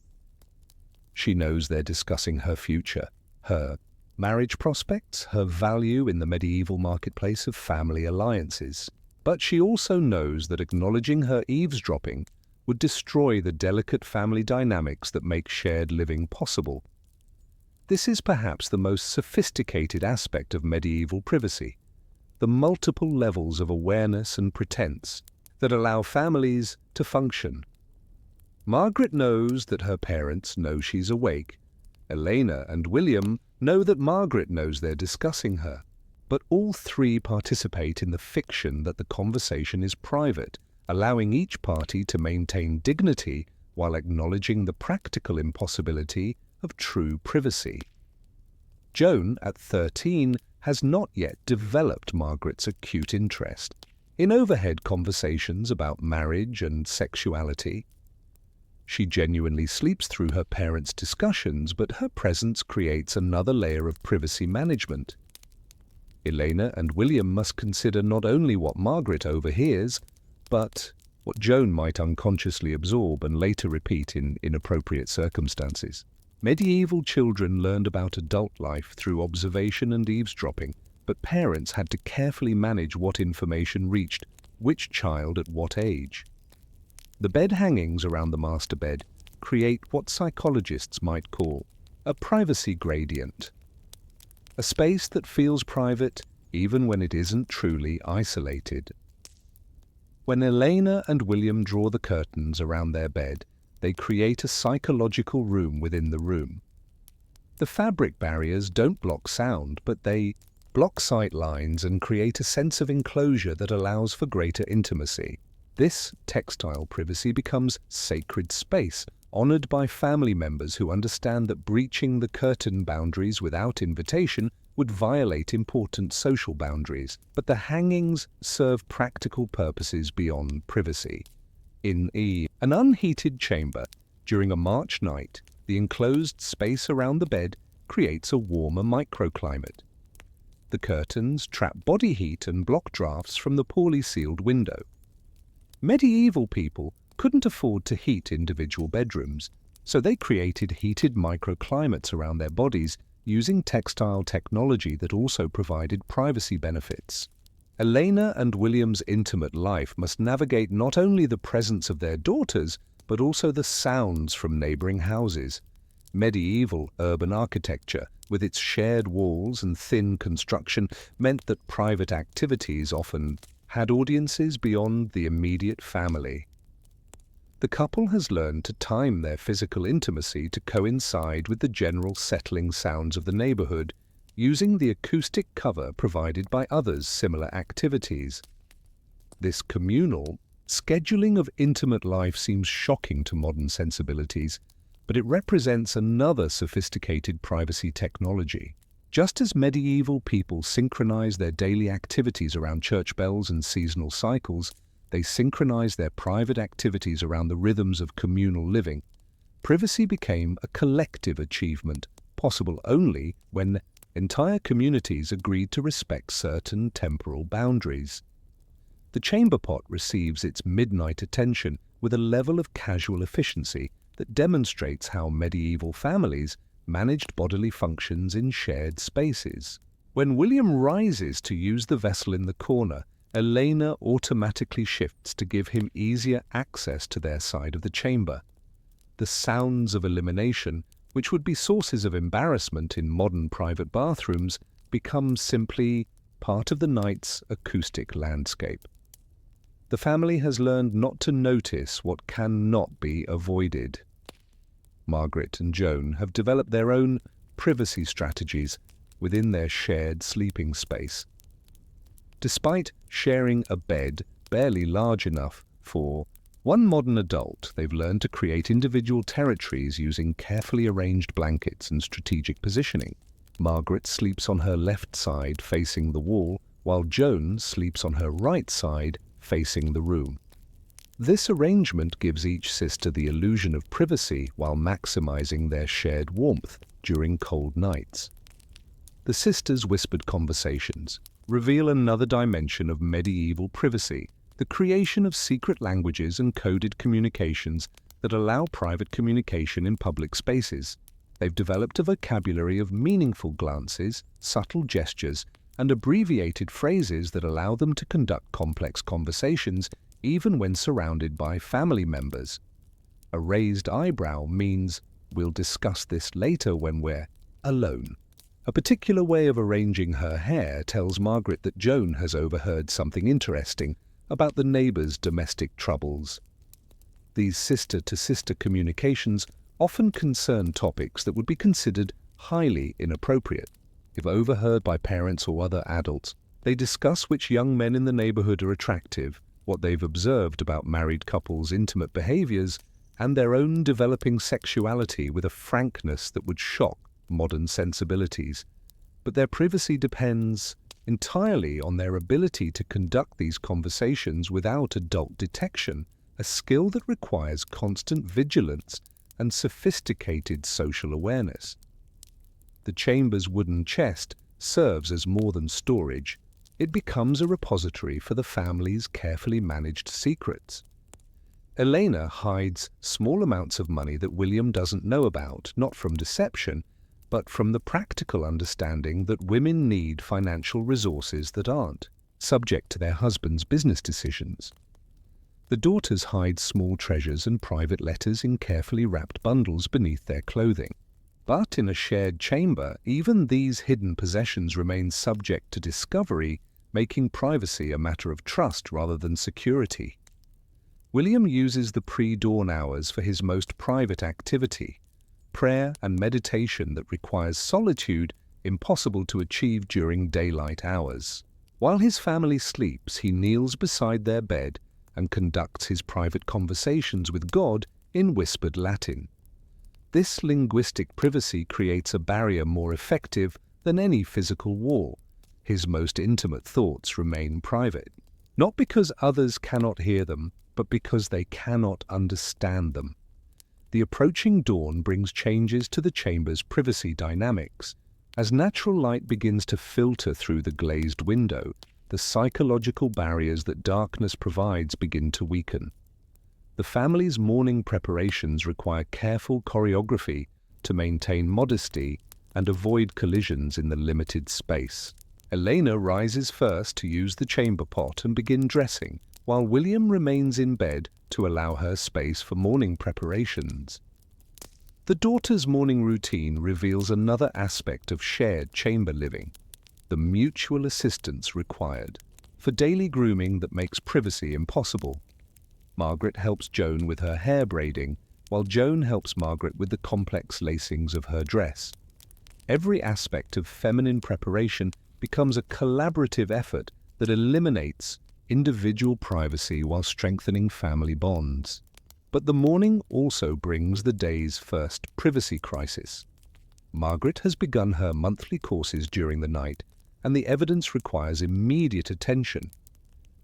Speaker 1: She knows they're discussing her future, her marriage prospects, her value in the medieval marketplace of family alliances. But she also knows that acknowledging her eavesdropping would destroy the delicate family dynamics that make shared living possible. This is perhaps the most sophisticated aspect of medieval privacy, the multiple levels of awareness and pretense that allow families to function. Margaret knows that her parents know she's awake. Elena and William know that Margaret knows they're discussing her. But all three participate in the fiction that the conversation is private, allowing each party to maintain dignity while acknowledging the practical impossibility of true privacy. Joan, at 13, has not yet developed Margaret's acute interest in overhead conversations about marriage and sexuality. She genuinely sleeps through her parents' discussions, but her presence creates another layer of privacy management. Elena and William must consider not only what Margaret overhears, but what Joan might unconsciously absorb and later repeat in inappropriate circumstances. Medieval children learned about adult life through observation and eavesdropping, but parents had to carefully manage what information reached which child at what age. The bed hangings around the master bed create what psychologists might call a privacy gradient, a space that feels private even when it isn't truly isolated. When Elena and William draw the curtains around their bed, they create a psychological room within the room. The fabric barriers don't block sound, but they block sight lines and create a sense of enclosure that allows for greater intimacy. This textile privacy becomes sacred space, honored by family members who understand that breaching the curtain boundaries without invitation would violate important social boundaries. But the hangings serve practical purposes beyond privacy. In an unheated chamber, during a March night, the enclosed space around the bed creates a warmer microclimate. The curtains trap body heat and block drafts from the poorly sealed window. Medieval people couldn't afford to heat individual bedrooms, so they created heated microclimates around their bodies using textile technology that also provided privacy benefits. Elena and William's intimate life must navigate not only the presence of their daughters, but also the sounds from neighboring houses. Medieval urban architecture, with its shared walls and thin construction, meant that private activities often had audiences beyond the immediate family. The couple has learned to time their physical intimacy to coincide with the general settling sounds of the neighborhood, using the acoustic cover provided by others' similar activities. This communal scheduling of intimate life seems shocking to modern sensibilities, but it represents another sophisticated privacy technology. Just as medieval people synchronized their daily activities around church bells and seasonal cycles, they synchronized their private activities around the rhythms of communal living. Privacy became a collective achievement, possible only when entire communities agreed to respect certain temporal boundaries. The chamber pot receives its midnight attention with a level of casual efficiency that demonstrates how medieval families managed bodily functions in shared spaces. When William rises to use the vessel in the corner, Elena automatically shifts to give him easier access to their side of the chamber. The sounds of elimination, which would be sources of embarrassment in modern private bathrooms, become simply part of the night's acoustic landscape. The family has learned not to notice what cannot be avoided. Margaret and Joan have developed their own privacy strategies within their shared sleeping space. Despite sharing a bed barely large enough for one modern adult, they've learned to create individual territories using carefully arranged blankets and strategic positioning. Margaret sleeps on her left side facing the wall, while Joan sleeps on her right side facing the room. This arrangement gives each sister the illusion of privacy while maximizing their shared warmth during cold nights. The sisters' whispered conversations reveal another dimension of medieval privacy, the creation of secret languages and coded communications that allow private communication in public spaces. They've developed a vocabulary of meaningful glances, subtle gestures, and abbreviated phrases that allow them to conduct complex conversations even when surrounded by family members. A raised eyebrow means we'll discuss this later when we're alone. A particular way of arranging her hair tells Margaret that Joan has overheard something interesting about the neighbor's domestic troubles. These sister-to-sister communications often concern topics that would be considered highly inappropriate. If overheard by parents or other adults, they discuss which young men in the neighborhood are attractive, what they've observed about married couples' intimate behaviors, and their own developing sexuality with a frankness that would shock modern sensibilities. But their privacy depends entirely on their ability to conduct these conversations without adult detection, a skill that requires constant vigilance and sophisticated social awareness. The chamber's wooden chest serves as more than storage. It becomes a repository for the family's carefully managed secrets. Elena hides small amounts of money that William doesn't know about, not from deception, but from the practical understanding that women need financial resources that aren't subject to their husband's business decisions. The daughters hide small treasures and private letters in carefully wrapped bundles beneath their clothing. But in a shared chamber, even these hidden possessions remain subject to discovery, making privacy a matter of trust rather than security. William uses the pre-dawn hours for his most private activity, prayer and meditation that requires solitude impossible to achieve during daylight hours. While his family sleeps, he kneels beside their bed and conducts his private conversations with God in whispered Latin. This linguistic privacy creates a barrier more effective than any physical wall. His most intimate thoughts remain private, not because others cannot hear them, but because they cannot understand them. The approaching dawn brings changes to the chamber's privacy dynamics. As natural light begins to filter through the glazed window, the psychological barriers that darkness provides begin to weaken. The family's morning preparations require careful choreography to maintain modesty and avoid collisions in the limited space. Elena rises first to use the chamber pot and begin dressing, while William remains in bed to allow her space for morning preparations. The daughter's morning routine reveals another aspect of shared chamber living, the mutual assistance required for daily grooming that makes privacy impossible. Margaret helps Joan with her hair braiding, while Joan helps Margaret with the complex lacings of her dress. Every aspect of feminine preparation becomes a collaborative effort that eliminates individual privacy while strengthening family bonds. But the morning also brings the day's first privacy crisis. Margaret has begun her monthly courses during the night, and the evidence requires immediate attention.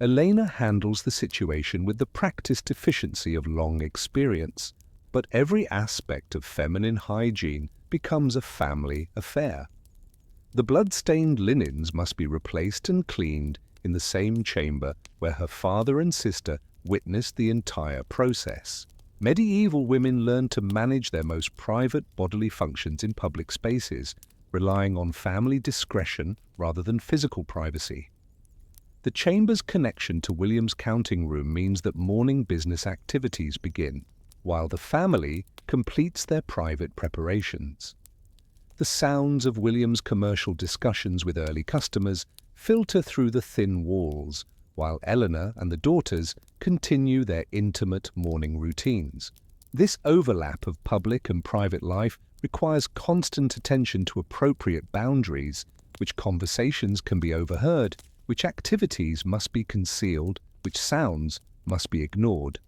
Speaker 1: Elena handles the situation with the practiced efficiency of long experience, but every aspect of feminine hygiene becomes a family affair. The blood-stained linens must be replaced and cleaned in the same chamber where her father and sister witnessed the entire process. Medieval women learned to manage their most private bodily functions in public spaces, relying on family discretion rather than physical privacy. The chamber's connection to William's counting room means that morning business activities begin, while the family completes their private preparations. The sounds of William's commercial discussions with early customers filter through the thin walls, while Eleanor and the daughters continue their intimate morning routines. This overlap of public and private life requires constant attention to appropriate boundaries, which conversations can be overheard, which activities must be concealed, which sounds must be ignored.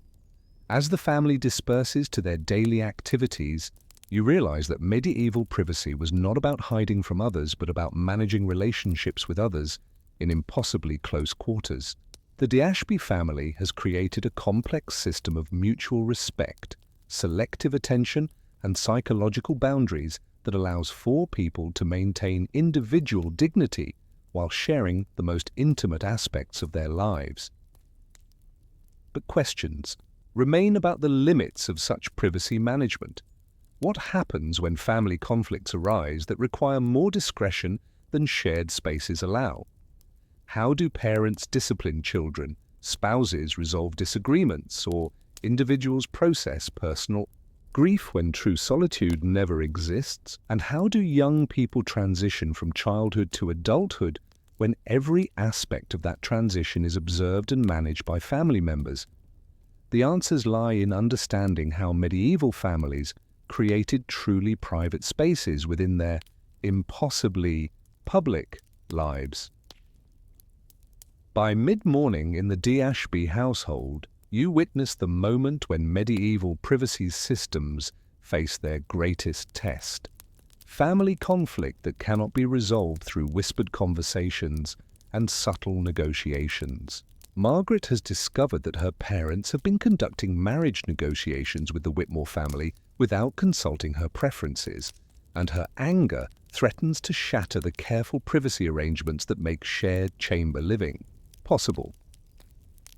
Speaker 1: As the family disperses to their daily activities, you realize that medieval privacy was not about hiding from others, but about managing relationships with others in impossibly close quarters. The D'Ashby family has created a complex system of mutual respect, selective attention, and psychological boundaries that allows four people to maintain individual dignity while sharing the most intimate aspects of their lives. But questions remain about the limits of such privacy management. What happens when family conflicts arise that require more discretion than shared spaces allow? How do parents discipline children, spouses resolve disagreements, or individuals process personal grief when true solitude never exists? And how do young people transition from childhood to adulthood when every aspect of that transition is observed and managed by family members? The answers lie in understanding how medieval families created truly private spaces within their impossibly public lives. By mid-morning in the D. Ashby household, you witness the moment when medieval privacy systems face their greatest test. Family conflict that cannot be resolved through whispered conversations and subtle negotiations. Margaret has discovered that her parents have been conducting marriage negotiations with the Whitmore family without consulting her preferences, and her anger threatens to shatter the careful privacy arrangements that make shared chamber living possible.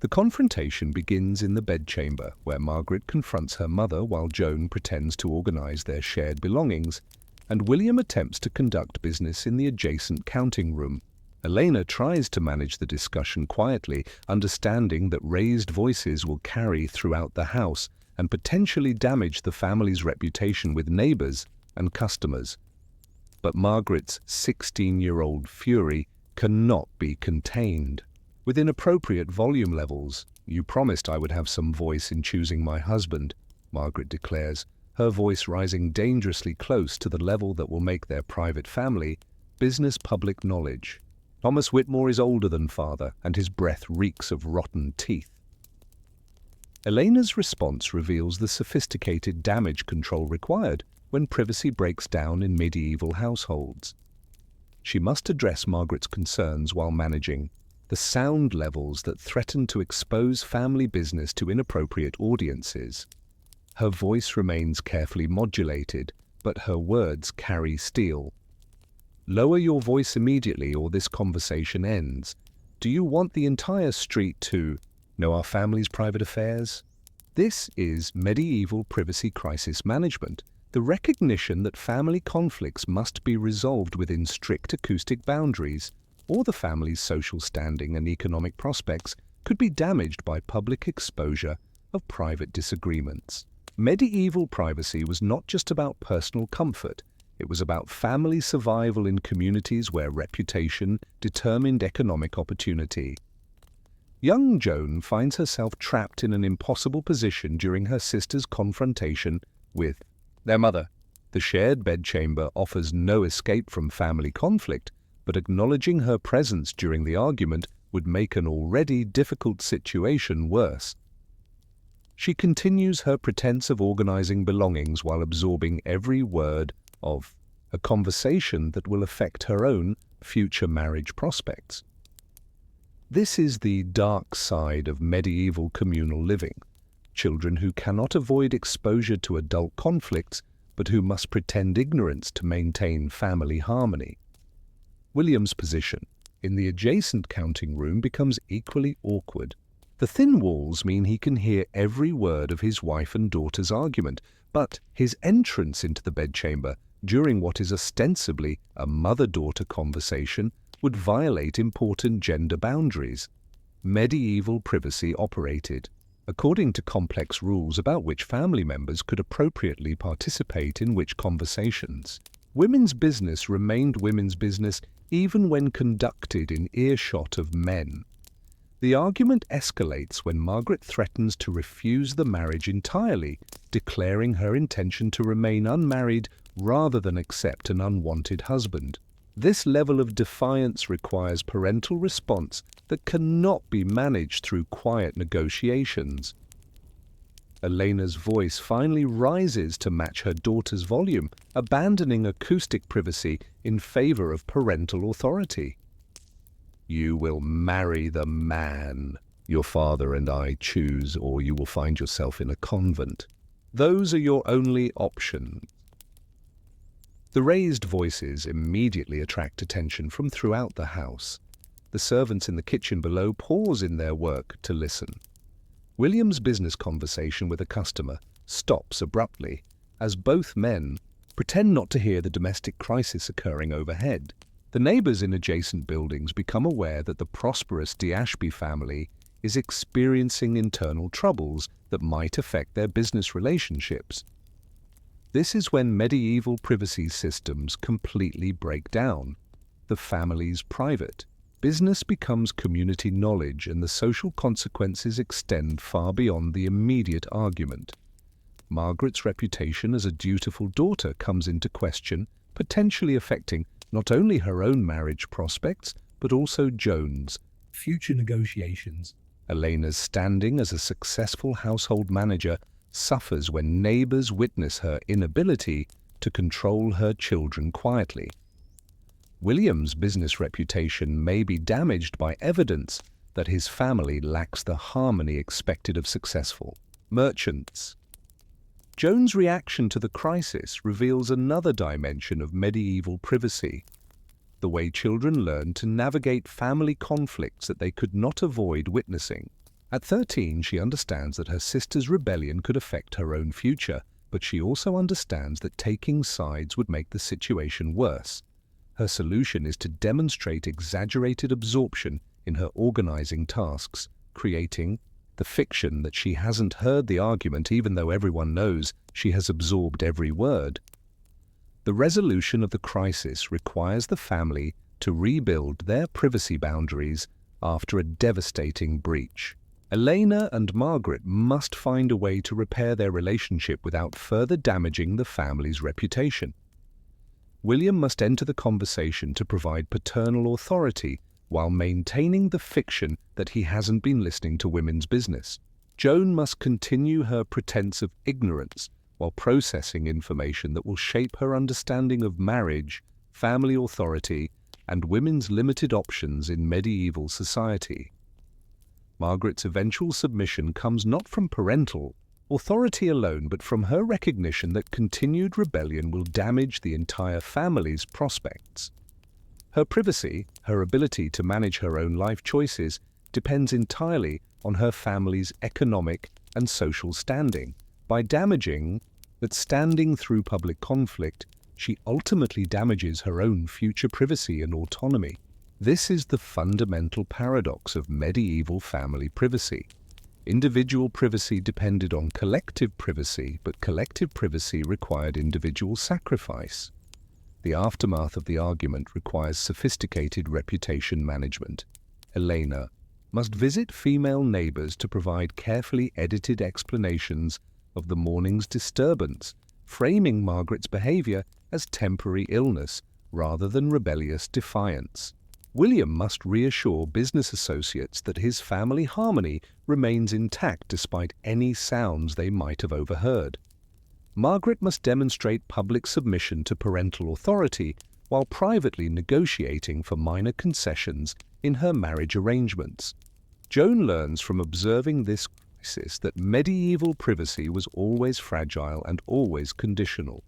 Speaker 1: The confrontation begins in the bedchamber, where Margaret confronts her mother while Joan pretends to organize their shared belongings, and William attempts to conduct business in the adjacent counting room. Elena tries to manage the discussion quietly, understanding that raised voices will carry throughout the house and potentially damage the family's reputation with neighbors and customers. But Margaret's 16-year-old fury cannot be contained. Within appropriate volume levels, "You promised I would have some voice in choosing my husband," Margaret declares, her voice rising dangerously close to the level that will make their private family business public knowledge. Thomas Whitmore is older than father, and his breath reeks of rotten teeth. Elena's response reveals the sophisticated damage control required when privacy breaks down in medieval households. She must address Margaret's concerns while managing the sound levels that threaten to expose family business to inappropriate audiences. Her voice remains carefully modulated, but her words carry steel. "Lower your voice immediately or this conversation ends. Do you want the entire street to know our family's private affairs?" This is medieval privacy crisis management, the recognition that family conflicts must be resolved within strict acoustic boundaries, or the family's social standing and economic prospects could be damaged by public exposure of private disagreements. Medieval privacy was not just about personal comfort. It was about family survival in communities where reputation determined economic opportunity. Young Joan finds herself trapped in an impossible position during her sister's confrontation with their mother. The shared bedchamber offers no escape from family conflict, but acknowledging her presence during the argument would make an already difficult situation worse. She continues her pretense of organizing belongings while absorbing every word of a conversation that will affect her own future marriage prospects. This is the dark side of medieval communal living. Children who cannot avoid exposure to adult conflicts, but who must pretend ignorance to maintain family harmony. William's position in the adjacent counting room becomes equally awkward. The thin walls mean he can hear every word of his wife and daughter's argument, but his entrance into the bedchamber during what is ostensibly a mother-daughter conversation would violate important gender boundaries. Medieval privacy operated according to complex rules about which family members could appropriately participate in which conversations. Women's business remained women's business even when conducted in earshot of men. The argument escalates when Margaret threatens to refuse the marriage entirely, declaring her intention to remain unmarried rather than accept an unwanted husband. This level of defiance requires parental response that cannot be managed through quiet negotiations. Elena's voice finally rises to match her daughter's volume, abandoning acoustic privacy in favor of parental authority. "You will marry the man your father and I choose, or you will find yourself in a convent. Those are your only options." The raised voices immediately attract attention from throughout the house. The servants in the kitchen below pause in their work to listen. William's business conversation with a customer stops abruptly as both men pretend not to hear the domestic crisis occurring overhead. The neighbors in adjacent buildings become aware that the prosperous de Ashby family is experiencing internal troubles that might affect their business relationships. This is when medieval privacy systems completely break down. The family's private Business becomes community knowledge, and the social consequences extend far beyond the immediate argument. Margaret's reputation as a dutiful daughter comes into question, potentially affecting not only her own marriage prospects, but also Joan's future negotiations. Elena's standing as a successful household manager suffers when neighbors witness her inability to control her children quietly. William's business reputation may be damaged by evidence that his family lacks the harmony expected of successful merchants. Joan's reaction to the crisis reveals another dimension of medieval privacy, the way children learn to navigate family conflicts that they could not avoid witnessing. At 13, she understands that her sister's rebellion could affect her own future, but she also understands that taking sides would make the situation worse. Her solution is to demonstrate exaggerated absorption in her organizing tasks, creating the fiction that she hasn't heard the argument even though everyone knows she has absorbed every word. The resolution of the crisis requires the family to rebuild their privacy boundaries after a devastating breach. Elena and Margaret must find a way to repair their relationship without further damaging the family's reputation. William must enter the conversation to provide paternal authority while maintaining the fiction that he hasn't been listening to women's business. Joan must continue her pretense of ignorance while processing information that will shape her understanding of marriage, family authority, and women's limited options in medieval society. Margaret's eventual submission comes not from parental authority alone, but from her recognition that continued rebellion will damage the entire family's prospects. Her privacy, her ability to manage her own life choices, depends entirely on her family's economic and social standing. By damaging that standing through public conflict, she ultimately damages her own future privacy and autonomy. This is the fundamental paradox of medieval family privacy. Individual privacy depended on collective privacy, but collective privacy required individual sacrifice. The aftermath of the argument requires sophisticated reputation management. Elena must visit female neighbors to provide carefully edited explanations of the morning's disturbance, framing Margaret's behavior as temporary illness rather than rebellious defiance. William must reassure business associates that his family harmony remains intact despite any sounds they might have overheard. Margaret must demonstrate public submission to parental authority while privately negotiating for minor concessions in her marriage arrangements. Joan learns from observing this crisis that medieval privacy was always fragile and always conditional.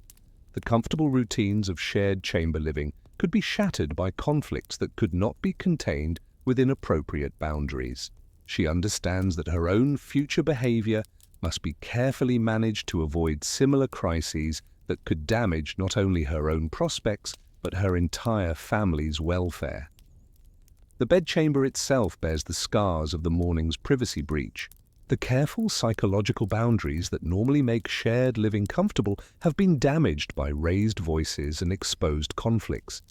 Speaker 1: The comfortable routines of shared chamber living could be shattered by conflicts that could not be contained within appropriate boundaries. She understands that her own future behavior must be carefully managed to avoid similar crises that could damage not only her own prospects, but her entire family's welfare. The bedchamber itself bears the scars of the morning's privacy breach. The careful psychological boundaries that normally make shared living comfortable have been damaged by raised voices and exposed conflicts.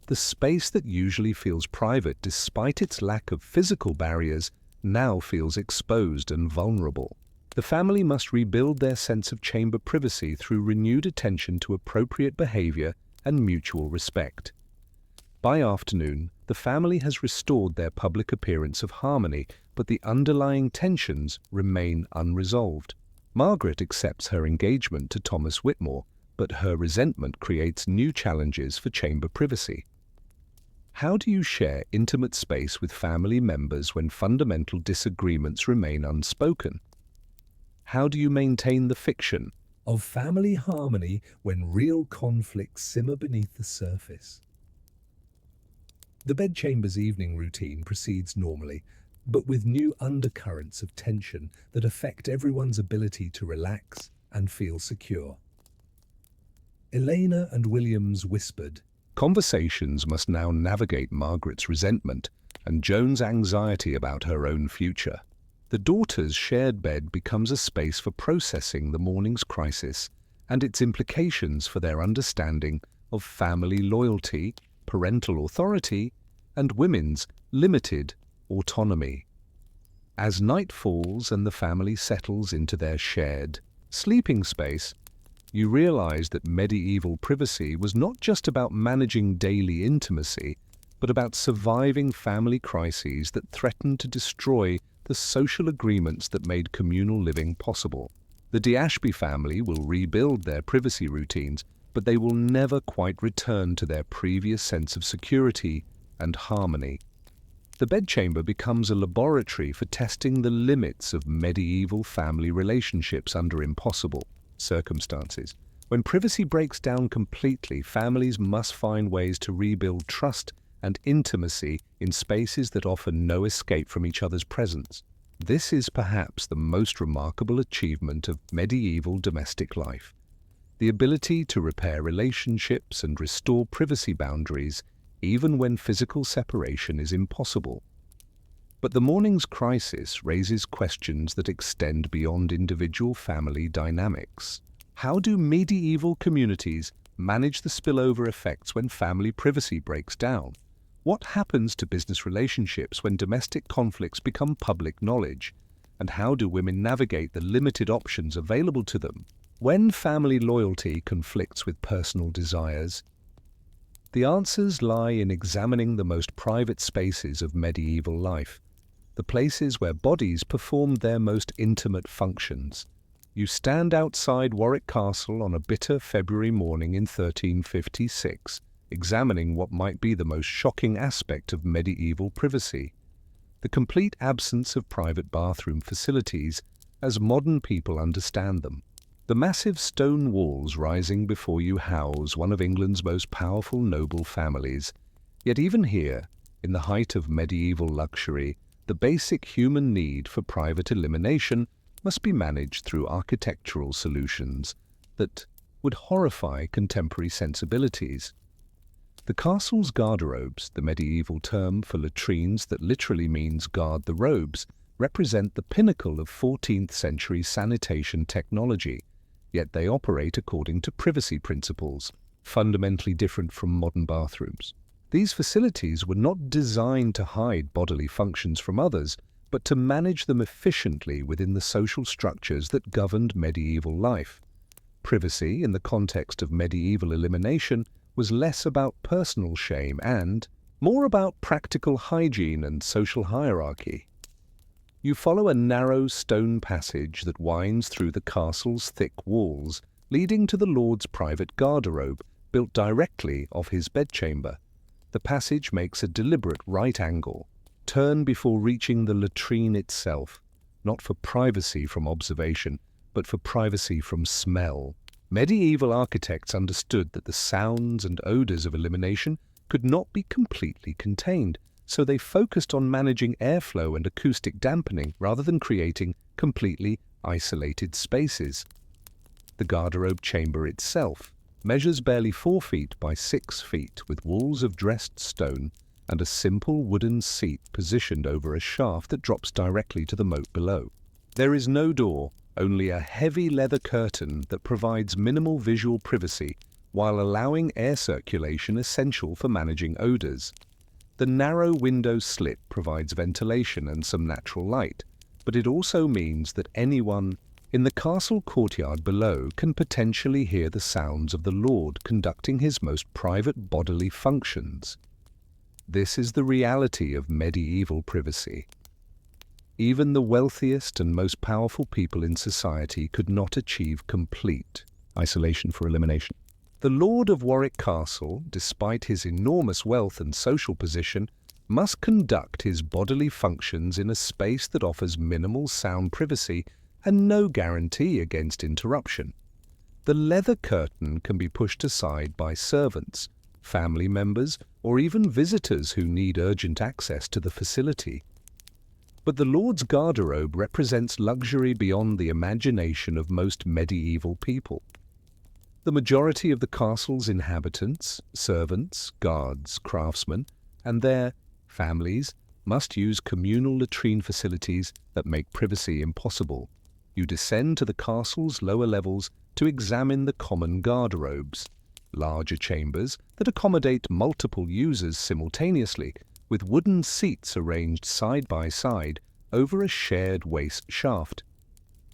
Speaker 1: The space that usually feels private despite its lack of physical barriers now feels exposed and vulnerable. The family must rebuild their sense of chamber privacy through renewed attention to appropriate behavior and mutual respect. By afternoon, the family has restored their public appearance of harmony, but the underlying tensions remain unresolved. Margaret accepts her engagement to Thomas Whitmore, but her resentment creates new challenges for chamber privacy. How do you share intimate space with family members when fundamental disagreements remain unspoken? How do you maintain the fiction of family harmony when real conflicts simmer beneath the surface? The bedchamber's evening routine proceeds normally, but with new undercurrents of tension that affect everyone's ability to relax and feel secure. Elena and William's whispered conversations must now navigate Margaret's resentment and Joan's anxiety about her own future. The daughters' shared bed becomes a space for processing the morning's crisis and its implications for their understanding of family loyalty, parental authority, and women's limited autonomy. As night falls and the family settles into their shared sleeping space, you realize that medieval privacy was not just about managing daily intimacy, but about surviving family crises that threatened to destroy the social agreements that made communal living possible. The D'Ashby family will rebuild their privacy routines, but they will never quite return to their previous sense of security and harmony. The bedchamber becomes a laboratory for testing the limits of medieval family relationships under impossible circumstances. When privacy breaks down completely, families must find ways to rebuild trust and intimacy in spaces that offer no escape from each other's presence. This is perhaps the most remarkable achievement of medieval domestic life: the ability to repair relationships and restore privacy boundaries even when physical separation is impossible. But the morning's crisis raises questions that extend beyond individual family dynamics. How do medieval communities manage the spillover effects when family privacy breaks down? What happens to business relationships when domestic conflicts become public knowledge? And how do women navigate the limited options available to them when family loyalty conflicts with personal desires? The answers lie in examining the most private spaces of medieval life, the places where bodies performed their most intimate functions. You stand outside Warwick Castle on a bitter February morning in 1356, examining what might be the most shocking aspect of medieval privacy: the complete absence of private bathroom facilities as modern people understand them. The massive stone walls rising before you house one of England's most powerful noble families. Yet even here, in the height of medieval luxury, the basic human need for private elimination must be managed through architectural solutions that would horrify contemporary sensibilities. The castle's garderobes, the medieval term for latrines that literally means guard the robes, represent the pinnacle of 14th-century sanitation technology, yet they operate according to privacy principles, fundamentally different from modern bathrooms. These facilities were not designed to hide bodily functions from others, but to manage them efficiently within the social structures that governed medieval life. Privacy, in the context of medieval elimination, was less about personal shame and more about practical hygiene and social hierarchy. You follow a narrow stone passage that winds through the castle's thick walls, leading to the lord's private garderobe, built directly off his bedchamber. The passage makes a deliberate right angle, turn before reaching the latrine itself, not for privacy from observation, but for privacy from smell. Medieval architects understood that the sounds and odors of elimination could not be completely contained, so they focused on managing airflow and acoustic dampening rather than creating completely isolated spaces. The garderobe chamber itself measures barely 4 feet by 6 feet, with walls of dressed stone and a simple wooden seat positioned over a shaft that drops directly to the moat below. There is no door, only a heavy leather curtain that provides minimal visual privacy while allowing air circulation essential for managing odors. The narrow window slit provides ventilation and some natural light, but it also means that anyone in the castle courtyard below can potentially hear the sounds of the lord conducting his most private bodily functions. This is the reality of medieval privacy. Even the wealthiest and most powerful people in society could not achieve complete isolation for elimination. The Lord of Warwick Castle, despite his enormous wealth and social position, must conduct his bodily functions in a space that offers minimal sound privacy and no guarantee against interruption. The leather curtain can be pushed aside by servants, family members, or even visitors who need urgent access to the facility. But the Lord's garderobe represents luxury beyond the imagination of most medieval people. The majority of the castle's inhabitants, servants, guards, craftsmen, and their families must use communal latrine facilities that make privacy impossible. You descend to the castle's lower levels to examine the common garderobes, larger chambers that accommodate multiple users simultaneously, with wooden seats arranged side by side over a shared waste shaft.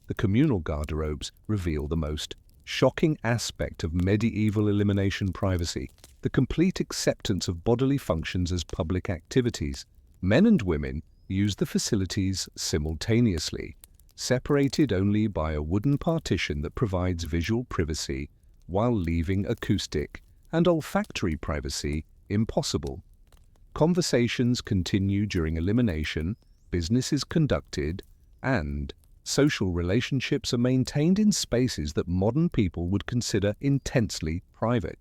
Speaker 1: The communal garderobes reveal the most shocking aspect of medieval elimination privacy, the complete acceptance of bodily functions as public activities. Men and women use the facilities simultaneously, separated only by a wooden partition that provides visual privacy while leaving acoustic and olfactory privacy impossible. Conversations continue during elimination, business is conducted, and social relationships are maintained in spaces that modern people would consider intensely private.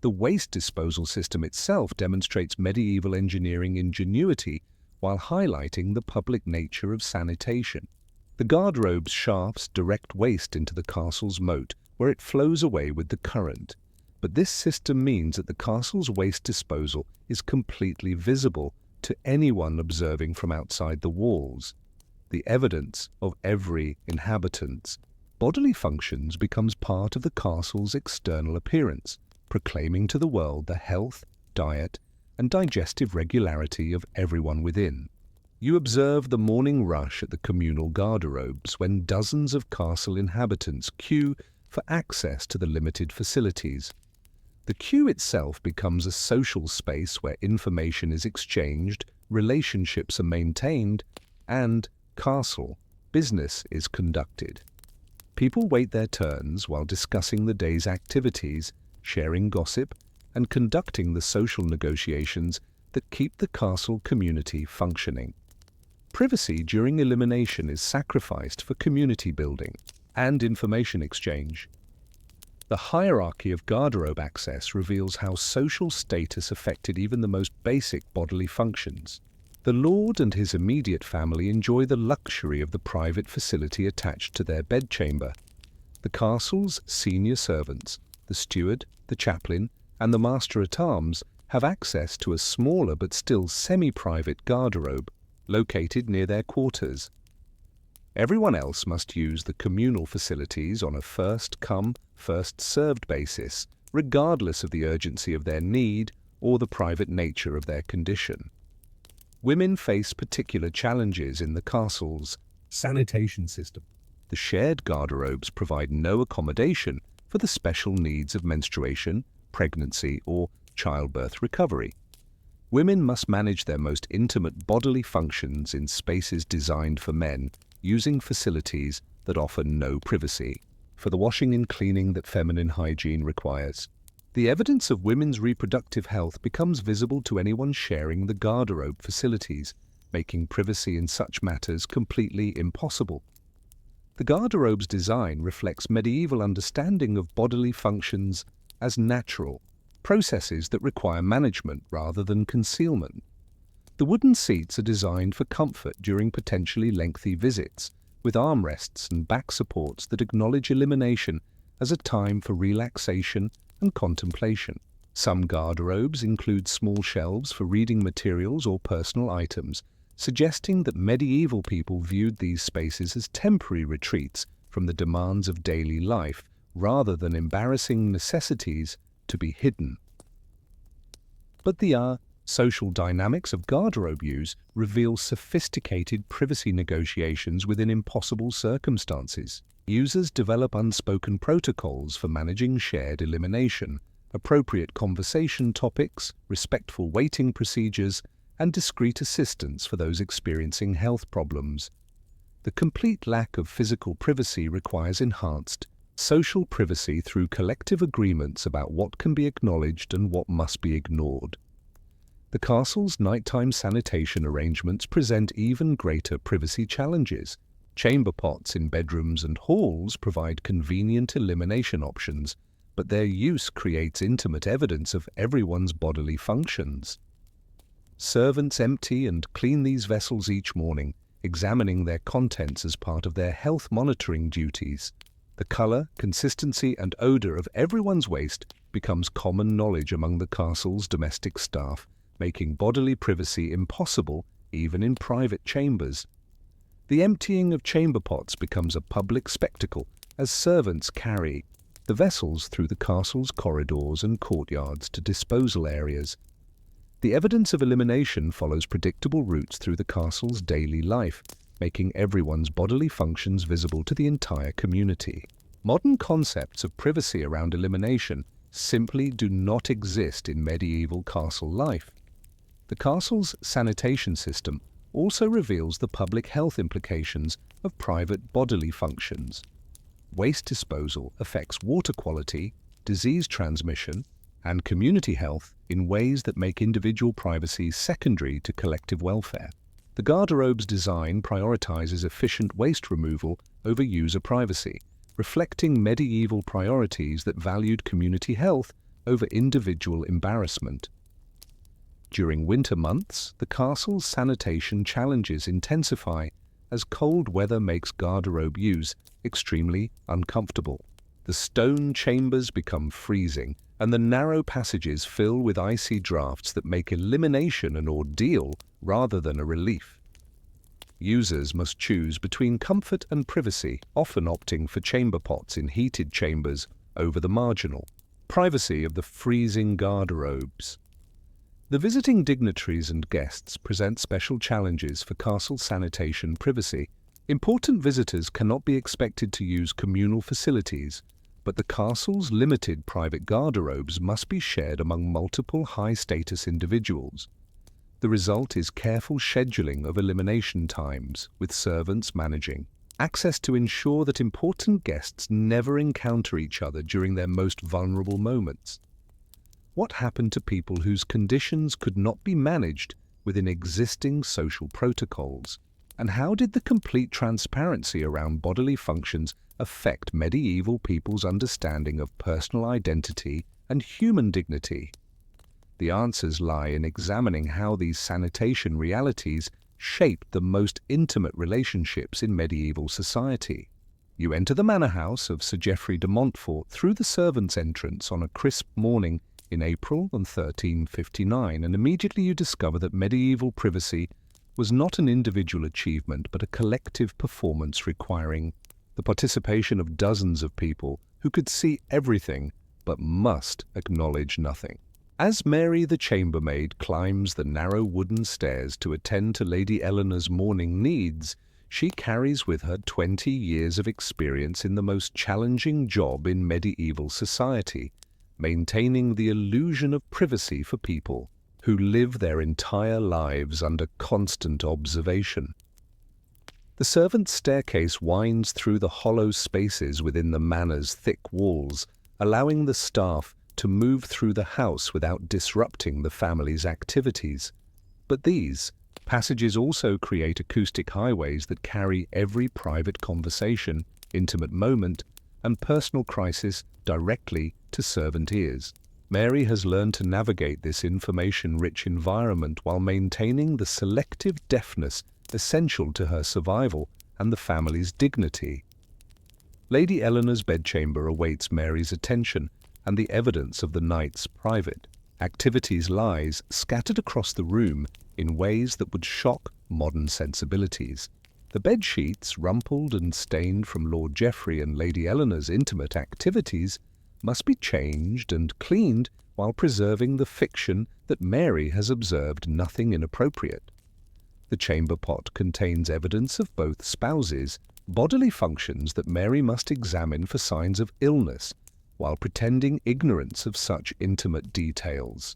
Speaker 1: The waste disposal system itself demonstrates medieval engineering ingenuity while highlighting the public nature of sanitation. The garderobe's shafts direct waste into the castle's moat, where it flows away with the current. But this system means that the castle's waste disposal is completely visible to anyone observing from outside the walls. The evidence of every inhabitant's bodily functions becomes part of the castle's external appearance, proclaiming to the world the health, diet, and digestive regularity of everyone within. You observe the morning rush at the communal garderobes when dozens of castle inhabitants queue for access to the limited facilities. The queue itself becomes a social space where information is exchanged, relationships are maintained, and castle business is conducted. People wait their turns while discussing the day's activities, sharing gossip, and conducting the social negotiations that keep the castle community functioning. Privacy during elimination is sacrificed for community building and information exchange. The hierarchy of garderobe access reveals how social status affected even the most basic bodily functions. The lord and his immediate family enjoy the luxury of the private facility attached to their bedchamber. The castle's senior servants, the steward, the chaplain, and the master-at-arms have access to a smaller but still semi-private garderobe located near their quarters. Everyone else must use the communal facilities on a first-come, first-served basis, regardless of the urgency of their need or the private nature of their condition. Women face particular challenges in the castle's sanitation system. The shared garderobes provide no accommodation for the special needs of menstruation, pregnancy, or childbirth recovery. Women must manage their most intimate bodily functions in spaces designed for men, using facilities that offer no privacy for the washing and cleaning that feminine hygiene requires. The evidence of women's reproductive health becomes visible to anyone sharing the garderobe facilities, making privacy in such matters completely impossible. The garderobe's design reflects medieval understanding of bodily functions as natural, processes that require management rather than concealment. The wooden seats are designed for comfort during potentially lengthy visits, with armrests and back supports that acknowledge elimination as a time for relaxation and contemplation. Some garderobes include small shelves for reading materials or personal items, suggesting that medieval people viewed these spaces as temporary retreats from the demands of daily life rather than embarrassing necessities to be hidden. But the social dynamics of garderobe use reveal sophisticated privacy negotiations within impossible circumstances. Users develop unspoken protocols for managing shared elimination, appropriate conversation topics, respectful waiting procedures, and discreet assistance for those experiencing health problems. The complete lack of physical privacy requires enhanced social privacy through collective agreements about what can be acknowledged and what must be ignored. The castle's nighttime sanitation arrangements present even greater privacy challenges. Chamber pots in bedrooms and halls provide convenient elimination options, but their use creates intimate evidence of everyone's bodily functions. Servants empty and clean these vessels each morning, examining their contents as part of their health monitoring duties. The color, consistency, and odor of everyone's waste becomes common knowledge among the castle's domestic staff, making bodily privacy impossible even in private chambers. The emptying of chamber pots becomes a public spectacle as servants carry the vessels through the castle's corridors and courtyards to disposal areas. The evidence of elimination follows predictable routes through the castle's daily life, making everyone's bodily functions visible to the entire community. Modern concepts of privacy around elimination simply do not exist in medieval castle life. The castle's sanitation system also reveals the public health implications of private bodily functions. Waste disposal affects water quality, disease transmission, and community health in ways that make individual privacy secondary to collective welfare. The garderobe's design prioritizes efficient waste removal over user privacy, reflecting medieval priorities that valued community health over individual embarrassment. During winter months, the castle's sanitation challenges intensify as cold weather makes garderobe use extremely uncomfortable. The stone chambers become freezing, and the narrow passages fill with icy drafts that make elimination an ordeal rather than a relief. Users must choose between comfort and privacy, often opting for chamber pots in heated chambers over the marginal privacy of the freezing garderobes. The visiting dignitaries and guests present special challenges for castle sanitation privacy. Important visitors cannot be expected to use communal facilities, but the castle's limited private garderobes must be shared among multiple high-status individuals. The result is careful scheduling of elimination times, with servants managing access to ensure that important guests never encounter each other during their most vulnerable moments. What happened to people whose conditions could not be managed within existing social protocols? And how did the complete transparency around bodily functions affect medieval people's understanding of personal identity and human dignity? The answers lie in examining how these sanitation realities shaped the most intimate relationships in medieval society. You enter the manor house of Sir Geoffrey de Montfort through the servants' entrance on a crisp morning in April 1359, and immediately you discover that medieval privacy was not an individual achievement but a collective performance requiring the participation of dozens of people who could see everything but must acknowledge nothing. As Mary the chambermaid climbs the narrow wooden stairs to attend to Lady Eleanor's morning needs, she carries with her 20 years of experience in the most challenging job in medieval society, maintaining the illusion of privacy for people who live their entire lives under constant observation. The servants' staircase winds through the hollow spaces within the manor's thick walls, allowing the staff to move through the house without disrupting the family's activities. But these passages also create acoustic highways that carry every private conversation, intimate moment, and personal crisis directly to servant ears. Mary has learned to navigate this information-rich environment while maintaining the selective deafness essential to her survival and the family's dignity. Lady Eleanor's bedchamber awaits Mary's attention, and the evidence of the night's private activities lies scattered across the room in ways that would shock modern sensibilities. The bedsheets, rumpled and stained from Lord Geoffrey and Lady Eleanor's intimate activities, must be changed and cleaned while preserving the fiction that Mary has observed nothing inappropriate. The chamber pot contains evidence of both spouses' bodily functions that Mary must examine for signs of illness, while pretending ignorance of such intimate details.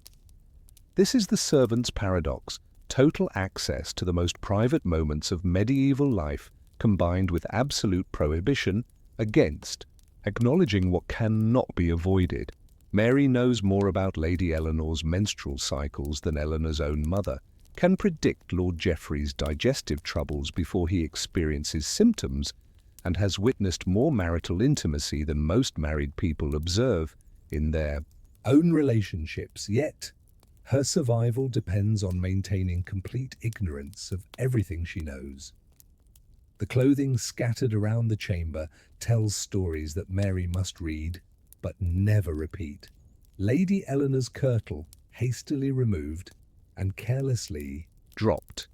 Speaker 1: This is the servant's paradox: total access to the most private moments of medieval life combined with absolute prohibition against acknowledging what cannot be avoided. Mary knows more about Lady Eleanor's menstrual cycles than Eleanor's own mother, can predict Lord Geoffrey's digestive troubles before he experiences symptoms, and has witnessed more marital intimacy than most married people observe in their own relationships. Yet, her survival depends on maintaining complete ignorance of everything she knows. The clothing scattered around the chamber tells stories that Mary must read, but never repeat. Lady Eleanor's kirtle, hastily removed and carelessly dropped,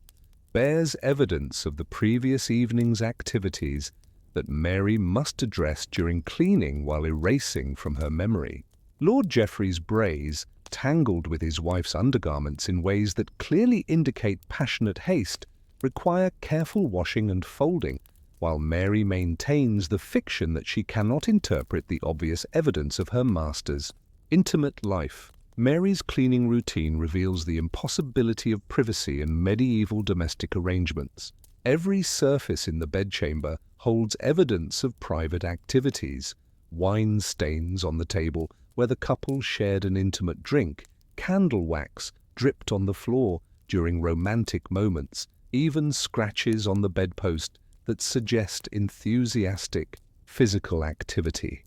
Speaker 1: bears evidence of the previous evening's activities that Mary must address during cleaning while erasing from her memory. Lord Geoffrey's braise tangled with his wife's undergarments in ways that clearly indicate passionate haste, require careful washing and folding, while Mary maintains the fiction that she cannot interpret the obvious evidence of her master's intimate life. Mary's cleaning routine reveals the impossibility of privacy in medieval domestic arrangements. Every surface in the bedchamber holds evidence of private activities: wine stains on the table where the couple shared an intimate drink, candle wax dripped on the floor during romantic moments, even scratches on the bedpost that suggest enthusiastic physical activity.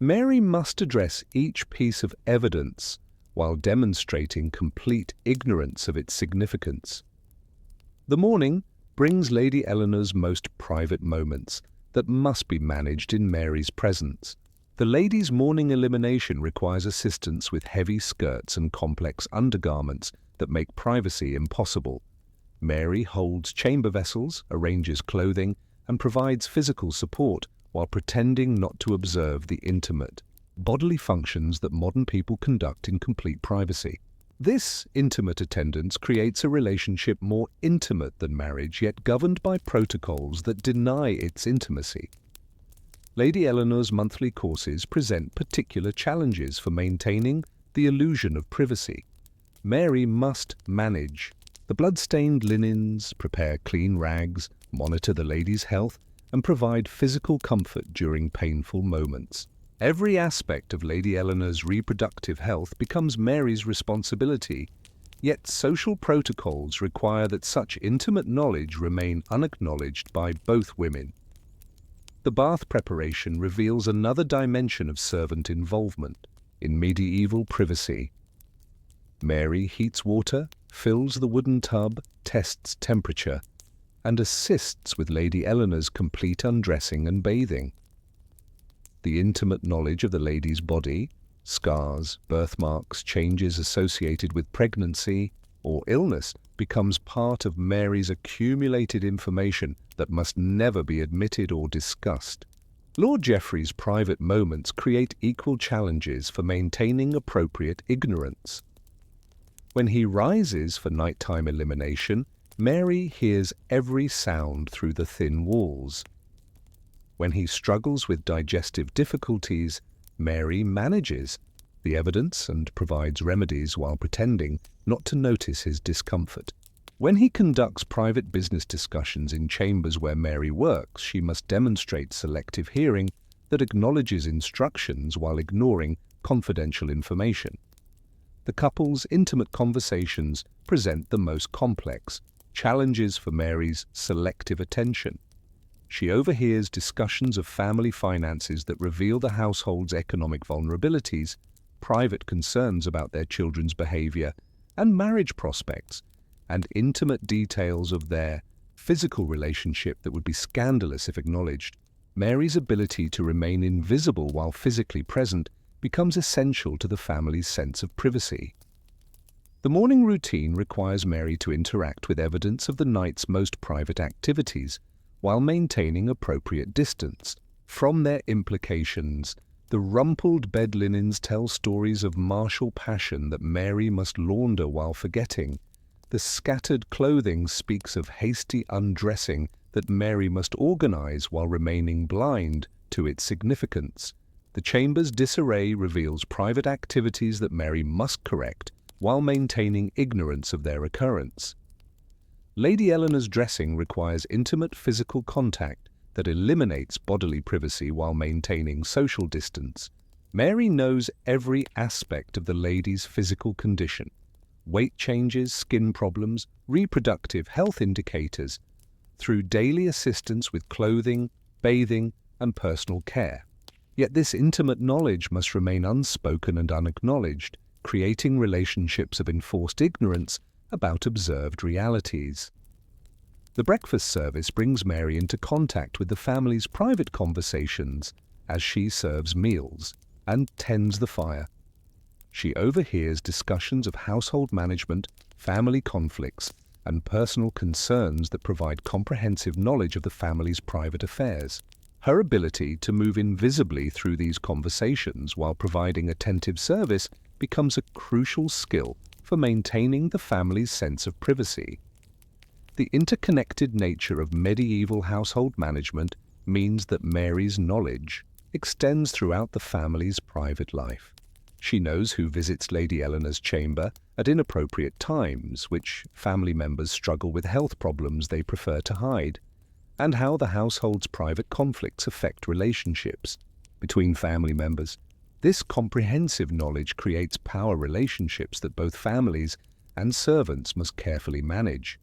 Speaker 1: Mary must address each piece of evidence while demonstrating complete ignorance of its significance. The morning brings Lady Eleanor's most private moments that must be managed in Mary's presence. The lady's morning elimination requires assistance with heavy skirts and complex undergarments that make privacy impossible. Mary holds chamber vessels, arranges clothing, and provides physical support while pretending not to observe the intimate bodily functions that modern people conduct in complete privacy. This intimate attendance creates a relationship more intimate than marriage, yet governed by protocols that deny its intimacy. Lady Eleanor's monthly courses present particular challenges for maintaining the illusion of privacy. Mary must manage the blood-stained linens, prepare clean rags, monitor the lady's health, and provide physical comfort during painful moments. Every aspect of Lady Eleanor's reproductive health becomes Mary's responsibility, yet social protocols require that such intimate knowledge remain unacknowledged by both women. The bath preparation reveals another dimension of servant involvement in medieval privacy. Mary heats water, fills the wooden tub, tests temperature, and assists with Lady Eleanor's complete undressing and bathing. The intimate knowledge of the lady's body, scars, birthmarks, changes associated with pregnancy or illness becomes part of Mary's accumulated information that must never be admitted or discussed. Lord Geoffrey's private moments create equal challenges for maintaining appropriate ignorance. When he rises for nighttime elimination, Mary hears every sound through the thin walls. When he struggles with digestive difficulties, Mary manages the evidence and provides remedies while pretending not to notice his discomfort. When he conducts private business discussions in chambers where Mary works, she must demonstrate selective hearing that acknowledges instructions while ignoring confidential information. The couple's intimate conversations present the most complex challenges for Mary's selective attention. She overhears discussions of family finances that reveal the household's economic vulnerabilities, private concerns about their children's behavior and marriage prospects, and intimate details of their physical relationship that would be scandalous if acknowledged. Mary's ability to remain invisible while physically present becomes essential to the family's sense of privacy. The morning routine requires Mary to interact with evidence of the night's most private activities while maintaining appropriate distance from their implications. The rumpled bed linens tell stories of martial passion that Mary must launder while forgetting. The scattered clothing speaks of hasty undressing that Mary must organize while remaining blind to its significance. The chamber's disarray reveals private activities that Mary must correct while maintaining ignorance of their occurrence. Lady Eleanor's dressing requires intimate physical contact that eliminates bodily privacy while maintaining social distance. Mary knows every aspect of the lady's physical condition: weight changes, skin problems, reproductive health indicators, through daily assistance with clothing, bathing, and personal care. Yet this intimate knowledge must remain unspoken and unacknowledged, creating relationships of enforced ignorance about observed realities. The breakfast service brings Mary into contact with the family's private conversations as she serves meals and tends the fire. She overhears discussions of household management, family conflicts, and personal concerns that provide comprehensive knowledge of the family's private affairs. Her ability to move invisibly through these conversations while providing attentive service becomes a crucial skill for maintaining the family's sense of privacy. The interconnected nature of medieval household management means that Mary's knowledge extends throughout the family's private life. She knows who visits Lady Eleanor's chamber at inappropriate times, which family members struggle with health problems they prefer to hide, and how the household's private conflicts affect relationships between family members. This comprehensive knowledge creates power relationships that both families and servants must carefully manage.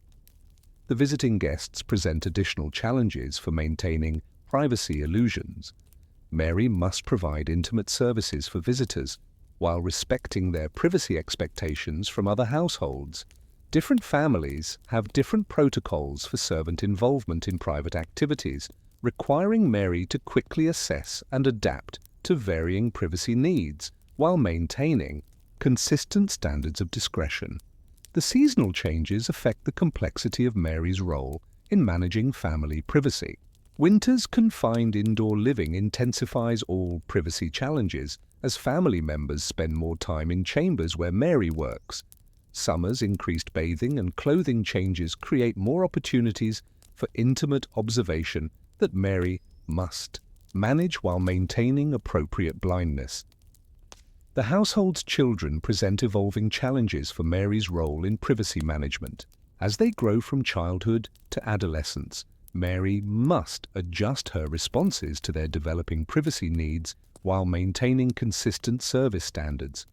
Speaker 1: The visiting guests present additional challenges for maintaining privacy illusions. Mary must provide intimate services for visitors while respecting their privacy expectations from other households. Different families have different protocols for servant involvement in private activities, requiring Mary to quickly assess and adapt to varying privacy needs while maintaining consistent standards of discretion. The seasonal changes affect the complexity of Mary's role in managing family privacy. Winter's confined indoor living intensifies all privacy challenges as family members spend more time in chambers where Mary works. Summer's increased bathing and clothing changes create more opportunities for intimate observation that Mary must manage while maintaining appropriate blindness. The household's children present evolving challenges for Mary's role in privacy management. As they grow from childhood to adolescence, Mary must adjust her responses to their developing privacy needs while maintaining consistent service standards.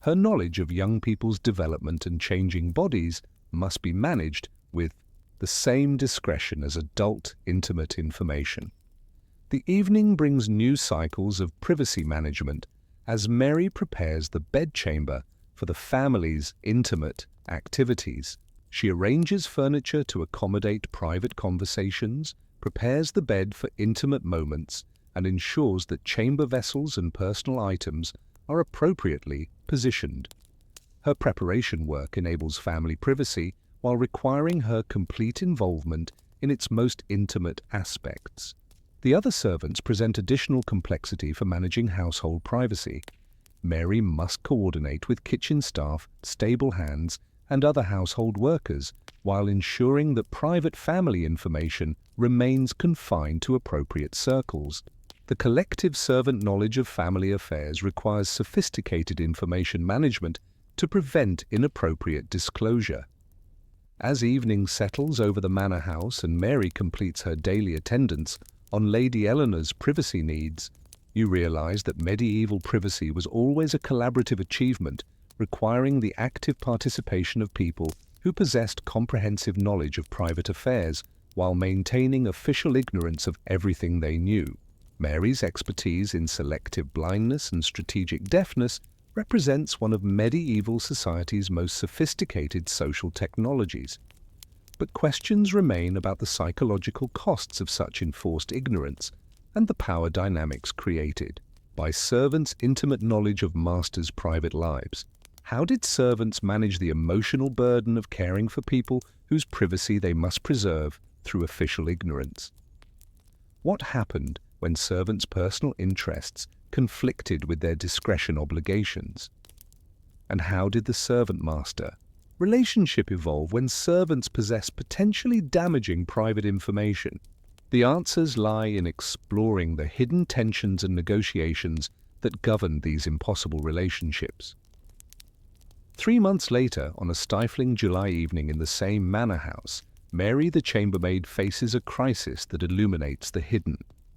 Speaker 1: Her knowledge of young people's development and changing bodies must be managed with the same discretion as adult intimate information. The evening brings new cycles of privacy management as Mary prepares the bedchamber for the family's intimate activities. She arranges furniture to accommodate private conversations, prepares the bed for intimate moments, and ensures that chamber vessels and personal items are appropriately positioned. Her preparation work enables family privacy while requiring her complete involvement in its most intimate aspects. The other servants present additional complexity for managing household privacy. Mary must coordinate with kitchen staff, stable hands, and other household workers, while ensuring that private family information remains confined to appropriate circles. The collective servant knowledge of family affairs requires sophisticated information management to prevent inappropriate disclosure. As evening settles over the manor house and Mary completes her daily attendance on Lady Eleanor's privacy needs, you realize that medieval privacy was always a collaborative achievement, requiring the active participation of people who possessed comprehensive knowledge of private affairs while maintaining official ignorance of everything they knew. Mary's expertise in selective blindness and strategic deafness represents one of medieval society's most sophisticated social technologies. But questions remain about the psychological costs of such enforced ignorance and the power dynamics created by servants' intimate knowledge of masters' private lives. How did servants manage the emotional burden of caring for people whose privacy they must preserve through official ignorance? What happened when servants' personal interests conflicted with their discretion obligations? And how did the servant-master relationship evolve when servants possess potentially damaging private information? The answers lie in exploring the hidden tensions and negotiations that govern these impossible relationships. 3 months later, on a stifling July evening in the same manor house, Mary the chambermaid faces a crisis that illuminates the hidden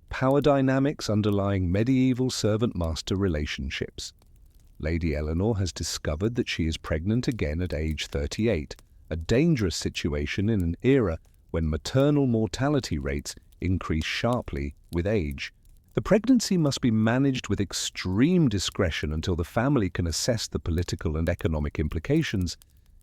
Speaker 1: power dynamics underlying medieval servant-master relationships. Lady Eleanor has discovered that she is pregnant again at age 38, a dangerous situation in an era when maternal mortality rates increase sharply with age. The pregnancy must be managed with extreme discretion until the family can assess the political and economic implications.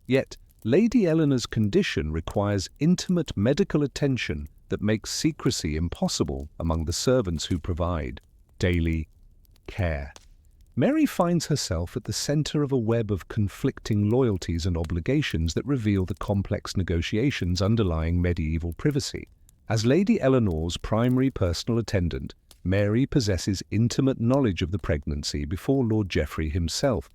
Speaker 1: Yet, Lady Eleanor's condition requires intimate medical attention that makes secrecy impossible among the servants who provide daily care. Mary finds herself at the center of a web of conflicting loyalties and obligations that reveal the complex negotiations underlying medieval privacy. As Lady Eleanor's primary personal attendant, Mary possesses intimate knowledge of the pregnancy before Lord Geoffrey himself.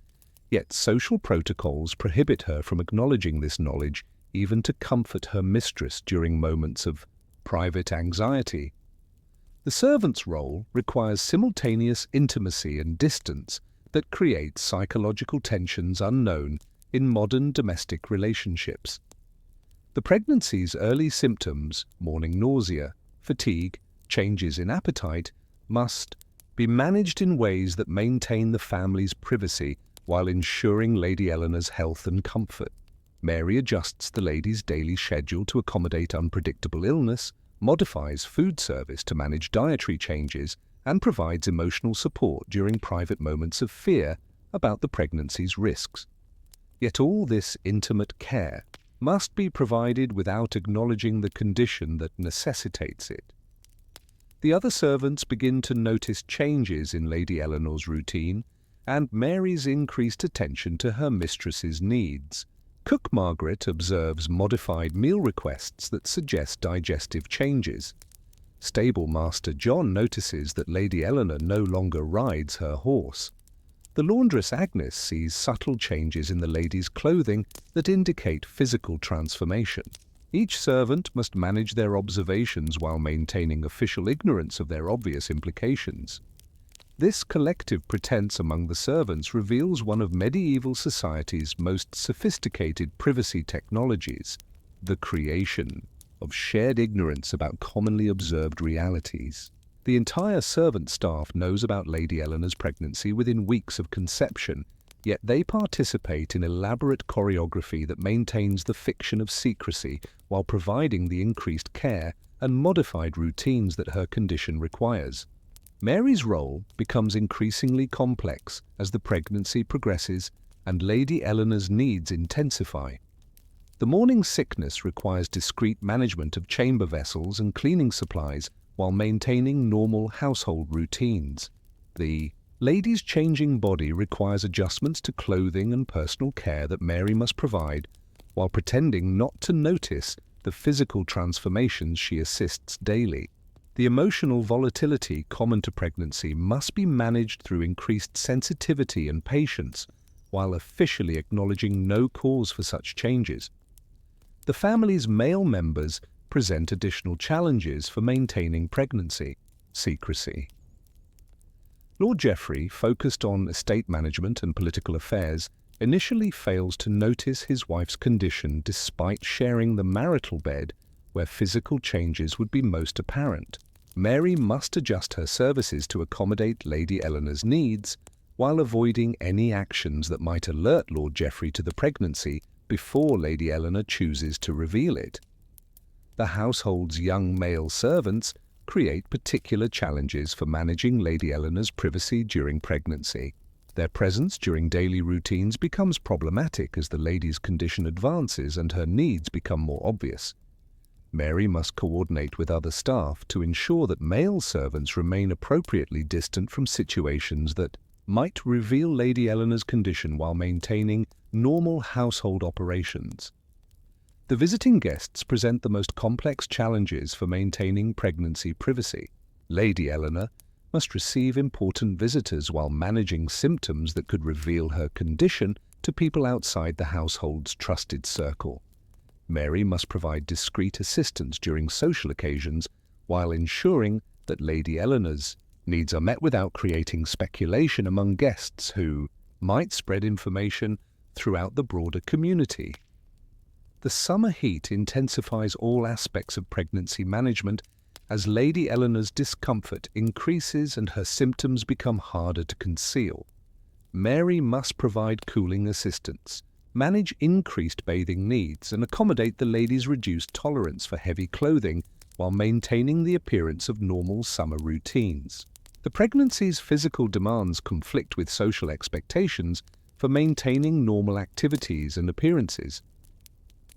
Speaker 1: Yet social protocols prohibit her from acknowledging this knowledge, even to comfort her mistress during moments of private anxiety. The servant's role requires simultaneous intimacy and distance that creates psychological tensions unknown in modern domestic relationships. The pregnancy's early symptoms, morning nausea, fatigue, changes in appetite, must be managed in ways that maintain the family's privacy while ensuring Lady Eleanor's health and comfort. Mary adjusts the lady's daily schedule to accommodate unpredictable illness, modifies food service to manage dietary changes, and provides emotional support during private moments of fear about the pregnancy's risks. Yet all this intimate care must be provided without acknowledging the condition that necessitates it. The other servants begin to notice changes in Lady Eleanor's routine and Mary's increased attention to her mistress's needs. Cook Margaret observes modified meal requests that suggest digestive changes. Stable Master John notices that Lady Eleanor no longer rides her horse. The laundress Agnes sees subtle changes in the lady's clothing that indicate physical transformation. Each servant must manage their observations while maintaining official ignorance of their obvious implications. This collective pretense among the servants reveals one of medieval society's most sophisticated privacy technologies, the creation of shared ignorance about commonly observed realities. The entire servant staff knows about Lady Eleanor's pregnancy within weeks of conception, yet they participate in elaborate choreography that maintains the fiction of secrecy while providing the increased care and modified routines that her condition requires. Mary's role becomes increasingly complex as the pregnancy progresses and Lady Eleanor's needs intensify. The morning sickness requires discreet management of chamber vessels and cleaning supplies while maintaining normal household routines. The lady's changing body requires adjustments to clothing and personal care that Mary must provide while pretending not to notice the physical transformations she assists daily. The emotional volatility common to pregnancy must be managed through increased sensitivity and patience, while officially acknowledging no cause for such changes. The family's male members present additional challenges for maintaining pregnancy. Secrecy. Lord Geoffrey, focused on estate management and political affairs, initially fails to notice his wife's condition despite sharing the marital bed where physical changes would be most apparent. Mary must adjust her services to accommodate Lady Eleanor's needs while avoiding any actions that might alert Lord Geoffrey to the pregnancy before Lady Eleanor chooses to reveal it. The household's young male servants create particular challenges for managing Lady Eleanor's privacy during pregnancy. Their presence during daily routines becomes problematic as the lady's condition advances and her needs become more obvious. Mary must coordinate with other staff to ensure that male servants remain appropriately distant from situations that might reveal Lady Eleanor's condition while maintaining normal household operations. The visiting guests present the most complex challenges for maintaining pregnancy privacy. Lady Eleanor must receive important visitors while managing symptoms that could reveal her condition to people outside the household's trusted circle. Mary must provide discreet assistance during social occasions while ensuring that Lady Eleanor's needs are met without creating speculation among guests who might spread information throughout the broader community. The summer heat intensifies all aspects of pregnancy management as Lady Eleanor's discomfort increases and her symptoms become harder to conceal. Mary must provide cooling assistance, manage increased bathing needs, and accommodate the lady's reduced tolerance for heavy clothing while maintaining the appearance of normal summer routines. The pregnancy's physical demands conflict with social expectations for maintaining normal activities and appearances.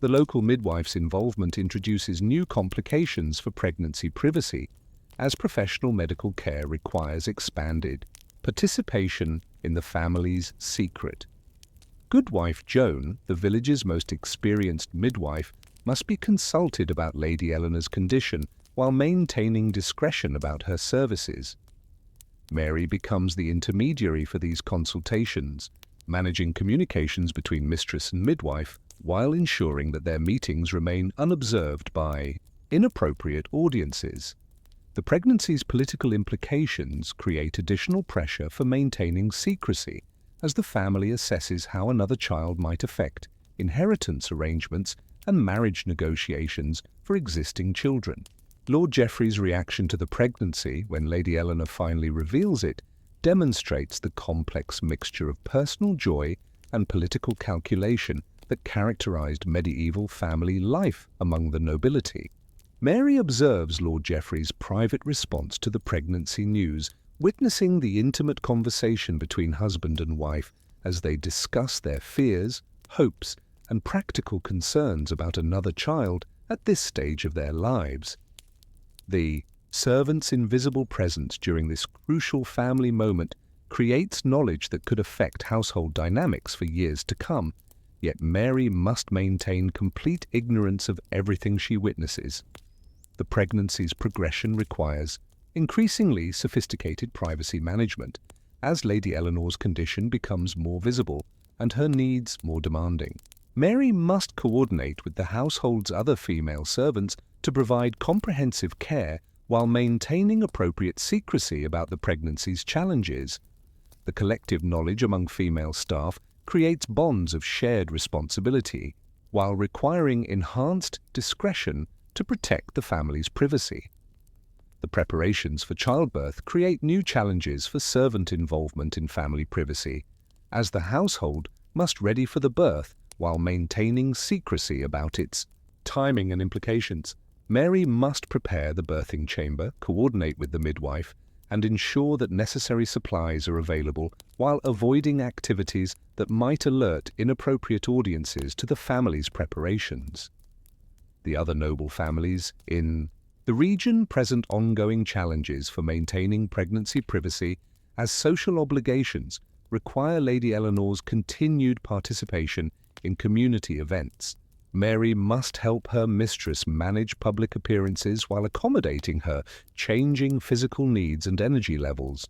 Speaker 1: The local midwife's involvement introduces new complications for pregnancy privacy, as professional medical care requires expanded participation in the family's secret. Goodwife Joan, the village's most experienced midwife, must be consulted about Lady Eleanor's condition while maintaining discretion about her services. Mary becomes the intermediary for these consultations, managing communications between mistress and midwife while ensuring that their meetings remain unobserved by inappropriate audiences. The pregnancy's political implications create additional pressure for maintaining secrecy as the family assesses how another child might affect inheritance arrangements and marriage negotiations for existing children. Lord Geoffrey's reaction to the pregnancy, when Lady Eleanor finally reveals it, demonstrates the complex mixture of personal joy and political calculation that characterized medieval family life among the nobility. Mary observes Lord Geoffrey's private response to the pregnancy news, witnessing the intimate conversation between husband and wife as they discuss their fears, hopes, and practical concerns about another child at this stage of their lives. The servant's invisible presence during this crucial family moment creates knowledge that could affect household dynamics for years to come, yet Mary must maintain complete ignorance of everything she witnesses. The pregnancy's progression requires increasingly sophisticated privacy management as Lady Eleanor's condition becomes more visible and her needs more demanding. Mary must coordinate with the household's other female servants to provide comprehensive care while maintaining appropriate secrecy about the pregnancy's challenges. The collective knowledge among female staff creates bonds of shared responsibility, while requiring enhanced discretion to protect the family's privacy. The preparations for childbirth create new challenges for servant involvement in family privacy, as the household must ready for the birth while maintaining secrecy about its timing and implications. Mary must prepare the birthing chamber, coordinate with the midwife, and ensure that necessary supplies are available while avoiding activities that might alert inappropriate audiences to the family's preparations. The other noble families in the region present ongoing challenges for maintaining pregnancy privacy, as social obligations require Lady Eleanor's continued participation in community events. Mary must help her mistress manage public appearances while accommodating her changing physical needs and energy levels.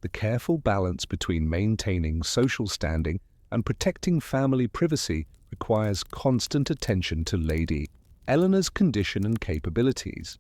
Speaker 1: The careful balance between maintaining social standing and protecting family privacy requires constant attention to Lady Eleanor's condition and capabilities.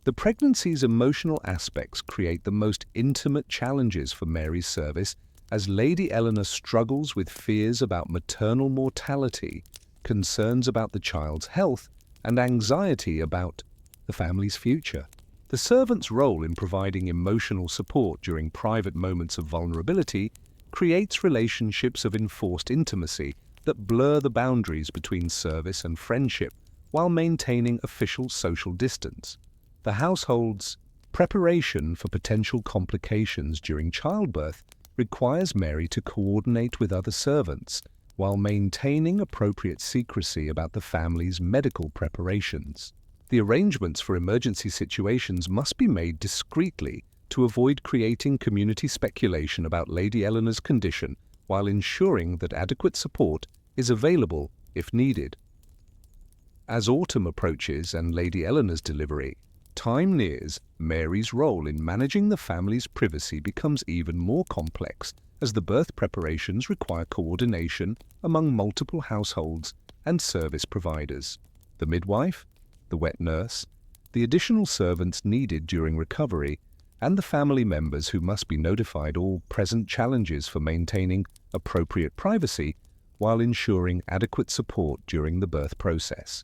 Speaker 1: The pregnancy's emotional aspects create the most intimate challenges for Mary's service as Lady Eleanor struggles with fears about maternal mortality, concerns about the child's health, and anxiety about the family's future. The servant's role in providing emotional support during private moments of vulnerability creates relationships of enforced intimacy that blur the boundaries between service and friendship while maintaining official social distance. The household's preparation for potential complications during childbirth requires Mary to coordinate with other servants while maintaining appropriate secrecy about the family's medical preparations. The arrangements for emergency situations must be made discreetly to avoid creating community speculation about Lady Eleanor's condition while ensuring that adequate support is available if needed. As autumn approaches and Lady Eleanor's delivery time nears, Mary's role in managing the family's privacy becomes even more complex as the birth preparations require coordination among multiple households and service providers. The midwife, the wet nurse, the additional servants needed during recovery, and the family members who must be notified all present challenges for maintaining appropriate privacy while ensuring adequate support during the birth process.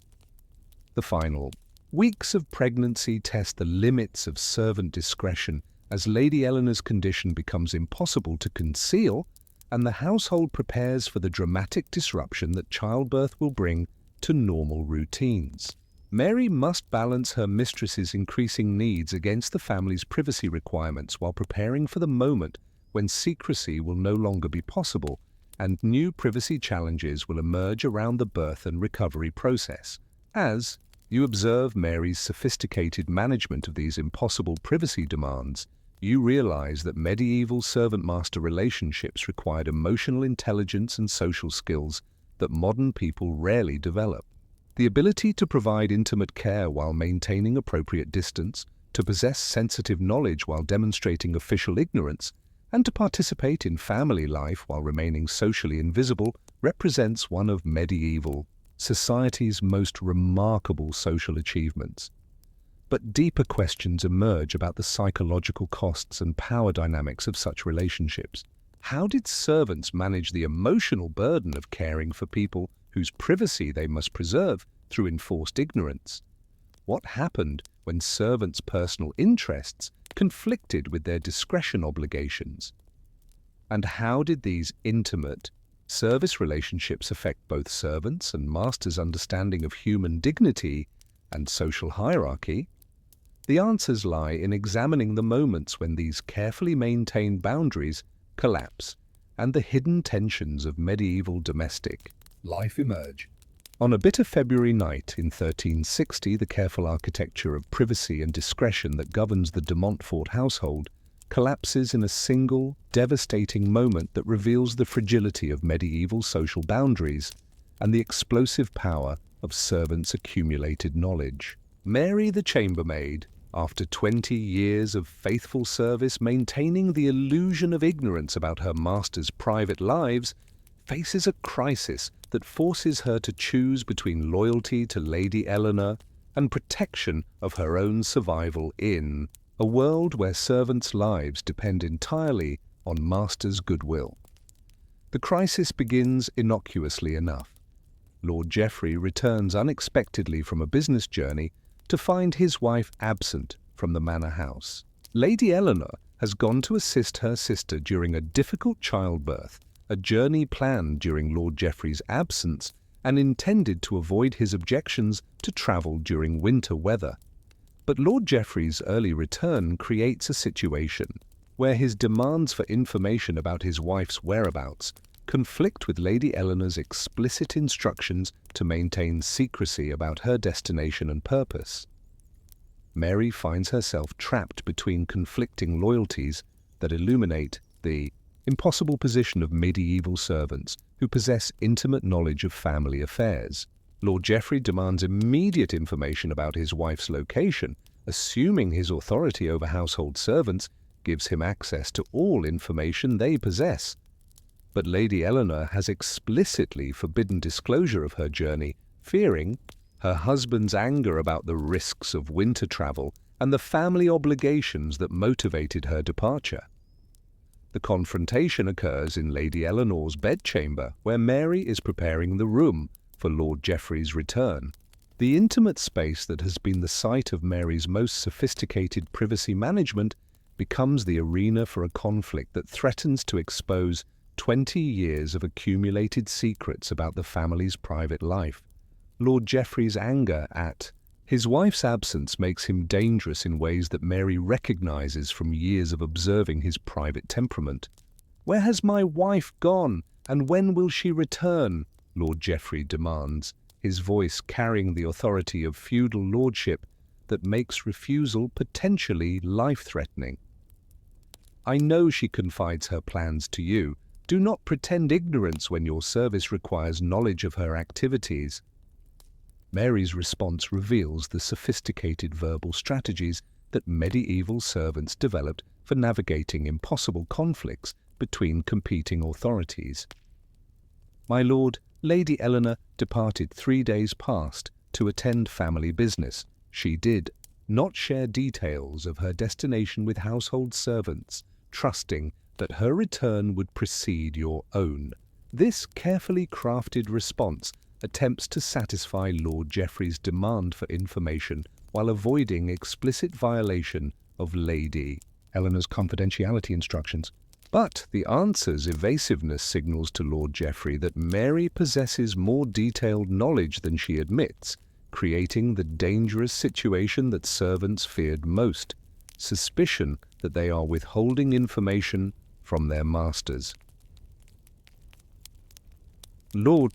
Speaker 1: The final weeks of pregnancy test the limits of servant discretion as Lady Eleanor's condition becomes impossible to conceal and the household prepares for the dramatic disruption that childbirth will bring to normal routines. Mary must balance her mistress's increasing needs against the family's privacy requirements while preparing for the moment when secrecy will no longer be possible and new privacy challenges will emerge around the birth and recovery process. As you observe Mary's sophisticated management of these impossible privacy demands, you realize that medieval servant-master relationships required emotional intelligence and social skills that modern people rarely develop. The ability to provide intimate care while maintaining appropriate distance, to possess sensitive knowledge while demonstrating official ignorance, and to participate in family life while remaining socially invisible represents one of medieval society's most remarkable social achievements. But deeper questions emerge about the psychological costs and power dynamics of such relationships. How did servants manage the emotional burden of caring for people whose privacy they must preserve through enforced ignorance? What happened when servants' personal interests conflicted with their discretion obligations? And how did these intimate service relationships affect both servants' and masters' understanding of human dignity and social hierarchy? The answers lie in examining the moments when these carefully maintained boundaries collapse and the hidden tensions of medieval domestic life emerge. On a bitter February night in 1360, the careful architecture of privacy and discretion that governs the de Montfort household collapses in a single, devastating moment that reveals the fragility of medieval social boundaries and the explosive power of servants' accumulated knowledge. Mary the chambermaid, after 20 years of faithful service maintaining the illusion of ignorance about her master's private lives, faces a crisis that forces her to choose between loyalty to Lady Eleanor and protection of her own survival in a world where servants' lives depend entirely on master's goodwill. The crisis begins innocuously enough. Lord Geoffrey returns unexpectedly from a business journey to find his wife absent from the manor house. Lady Eleanor has gone to assist her sister during a difficult childbirth, a journey planned during Lord Geoffrey's absence and intended to avoid his objections to travel during winter weather. But Lord Geoffrey's early return creates a situation where his demands for information about his wife's whereabouts conflict with Lady Eleanor's explicit instructions to maintain secrecy about her destination and purpose. Mary finds herself trapped between conflicting loyalties that illuminate the impossible position of medieval servants who possess intimate knowledge of family affairs. Lord Geoffrey demands immediate information about his wife's location, assuming his authority over household servants gives him access to all information they possess. But Lady Eleanor has explicitly forbidden disclosure of her journey, fearing her husband's anger about the risks of winter travel and the family obligations that motivated her departure. The confrontation occurs in Lady Eleanor's bedchamber, where Mary is preparing the room for Lord Geoffrey's return. The intimate space that has been the site of Mary's most sophisticated privacy management becomes the arena for a conflict that threatens to expose 20 years of accumulated secrets about the family's private life. Lord Geoffrey's anger at his wife's absence makes him dangerous in ways that Mary recognizes from years of observing his private temperament. "Where has my wife gone, and when will she return?" Lord Geoffrey demands, his voice carrying the authority of feudal lordship that makes refusal potentially life-threatening. "I know she confides her plans to you. Do not pretend ignorance when your service requires knowledge of her activities." Mary's response reveals the sophisticated verbal strategies that medieval servants developed for navigating impossible conflicts between competing authorities. "My lord, Lady Eleanor departed 3 days past to attend family business. She did not share details of her destination with household servants, trusting that her return would precede your own." This carefully crafted response attempts to satisfy Lord Geoffrey's demand for information while avoiding explicit violation of Lady Eleanor's confidentiality instructions. But the answer's evasiveness signals to Lord Geoffrey that Mary possesses more detailed knowledge than she admits, creating the dangerous situation that servants feared most: suspicion that they are withholding information from their masters. Lord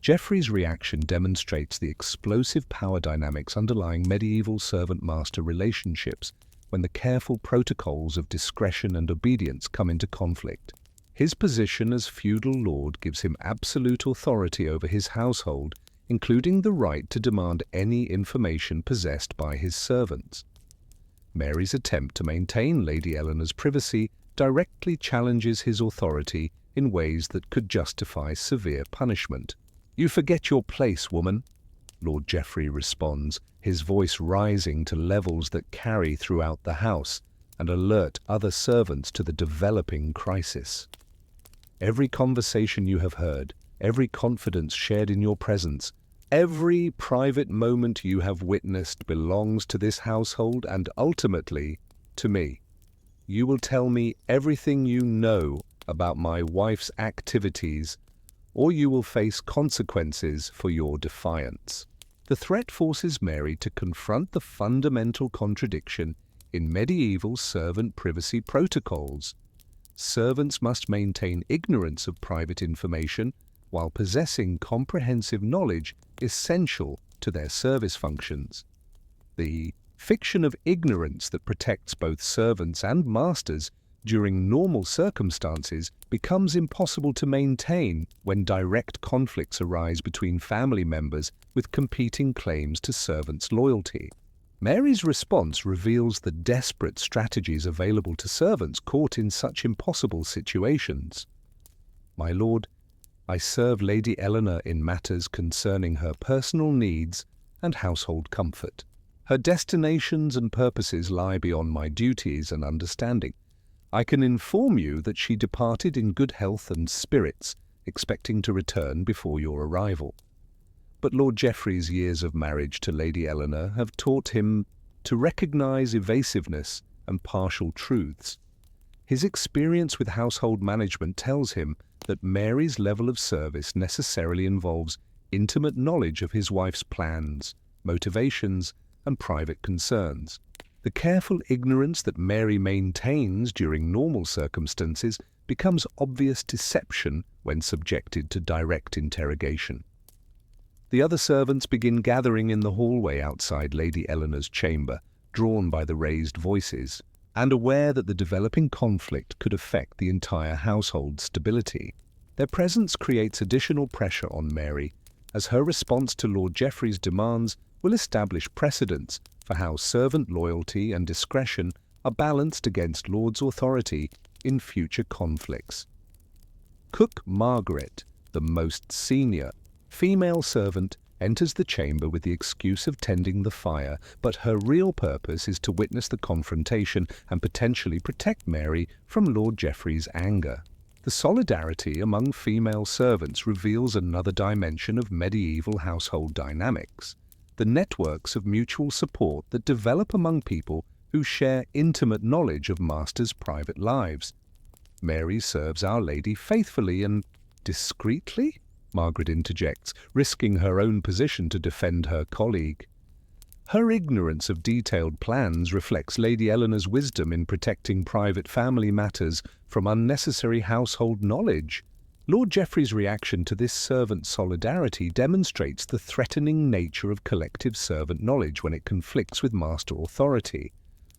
Speaker 1: Geoffrey's reaction demonstrates the explosive power dynamics underlying medieval servant-master relationships when the careful protocols of discretion and obedience come into conflict. His position as feudal lord gives him absolute authority over his household, including the right to demand any information possessed by his servants. Mary's attempt to maintain Lady Eleanor's privacy directly challenges his authority in ways that could justify severe punishment. "You forget your place, woman," Lord Geoffrey responds, his voice rising to levels that carry throughout the house and alert other servants to the developing crisis. "Every conversation you have heard, every confidence shared in your presence, every private moment you have witnessed belongs to this household and ultimately to me. You will tell me everything you know about my wife's activities, or you will face consequences for your defiance." The threat forces Mary to confront the fundamental contradiction in medieval servant privacy protocols. Servants must maintain ignorance of private information while possessing comprehensive knowledge essential to their service functions. The fiction of ignorance that protects both servants and masters during normal circumstances becomes impossible to maintain when direct conflicts arise between family members with competing claims to servants' loyalty. Mary's response reveals the desperate strategies available to servants caught in such impossible situations. "My lord, I serve Lady Eleanor in matters concerning her personal needs and household comfort. Her destinations and purposes lie beyond my duties and understanding. I can inform you that she departed in good health and spirits, expecting to return before your arrival. But Lord Geoffrey's years of marriage to Lady Eleanor have taught him to recognize evasiveness and partial truths. His experience with household management tells him that Mary's level of service necessarily involves intimate knowledge of his wife's plans, motivations, and private concerns. The careful ignorance that Mary maintains during normal circumstances becomes obvious deception when subjected to direct interrogation. The other servants begin gathering in the hallway outside Lady Eleanor's chamber, drawn by the raised voices, and aware that the developing conflict could affect the entire household's stability. Their presence creates additional pressure on Mary, as her response to Lord Geoffrey's demands will establish precedents for how servant loyalty and discretion are balanced against Lord's authority in future conflicts. Cook Margaret, the most senior female servant, enters the chamber with the excuse of tending the fire, but her real purpose is to witness the confrontation and potentially protect Mary from Lord Geoffrey's anger. The solidarity among female servants reveals another dimension of medieval household dynamics, the networks of mutual support that develop among people who share intimate knowledge of masters' private lives. Mary serves Our Lady faithfully and discreetly, Margaret interjects, risking her own position to defend her colleague. Her ignorance of detailed plans reflects Lady Eleanor's wisdom in protecting private family matters from unnecessary household knowledge. Lord Geoffrey's reaction to this servant solidarity demonstrates the threatening nature of collective servant knowledge when it conflicts with master authority.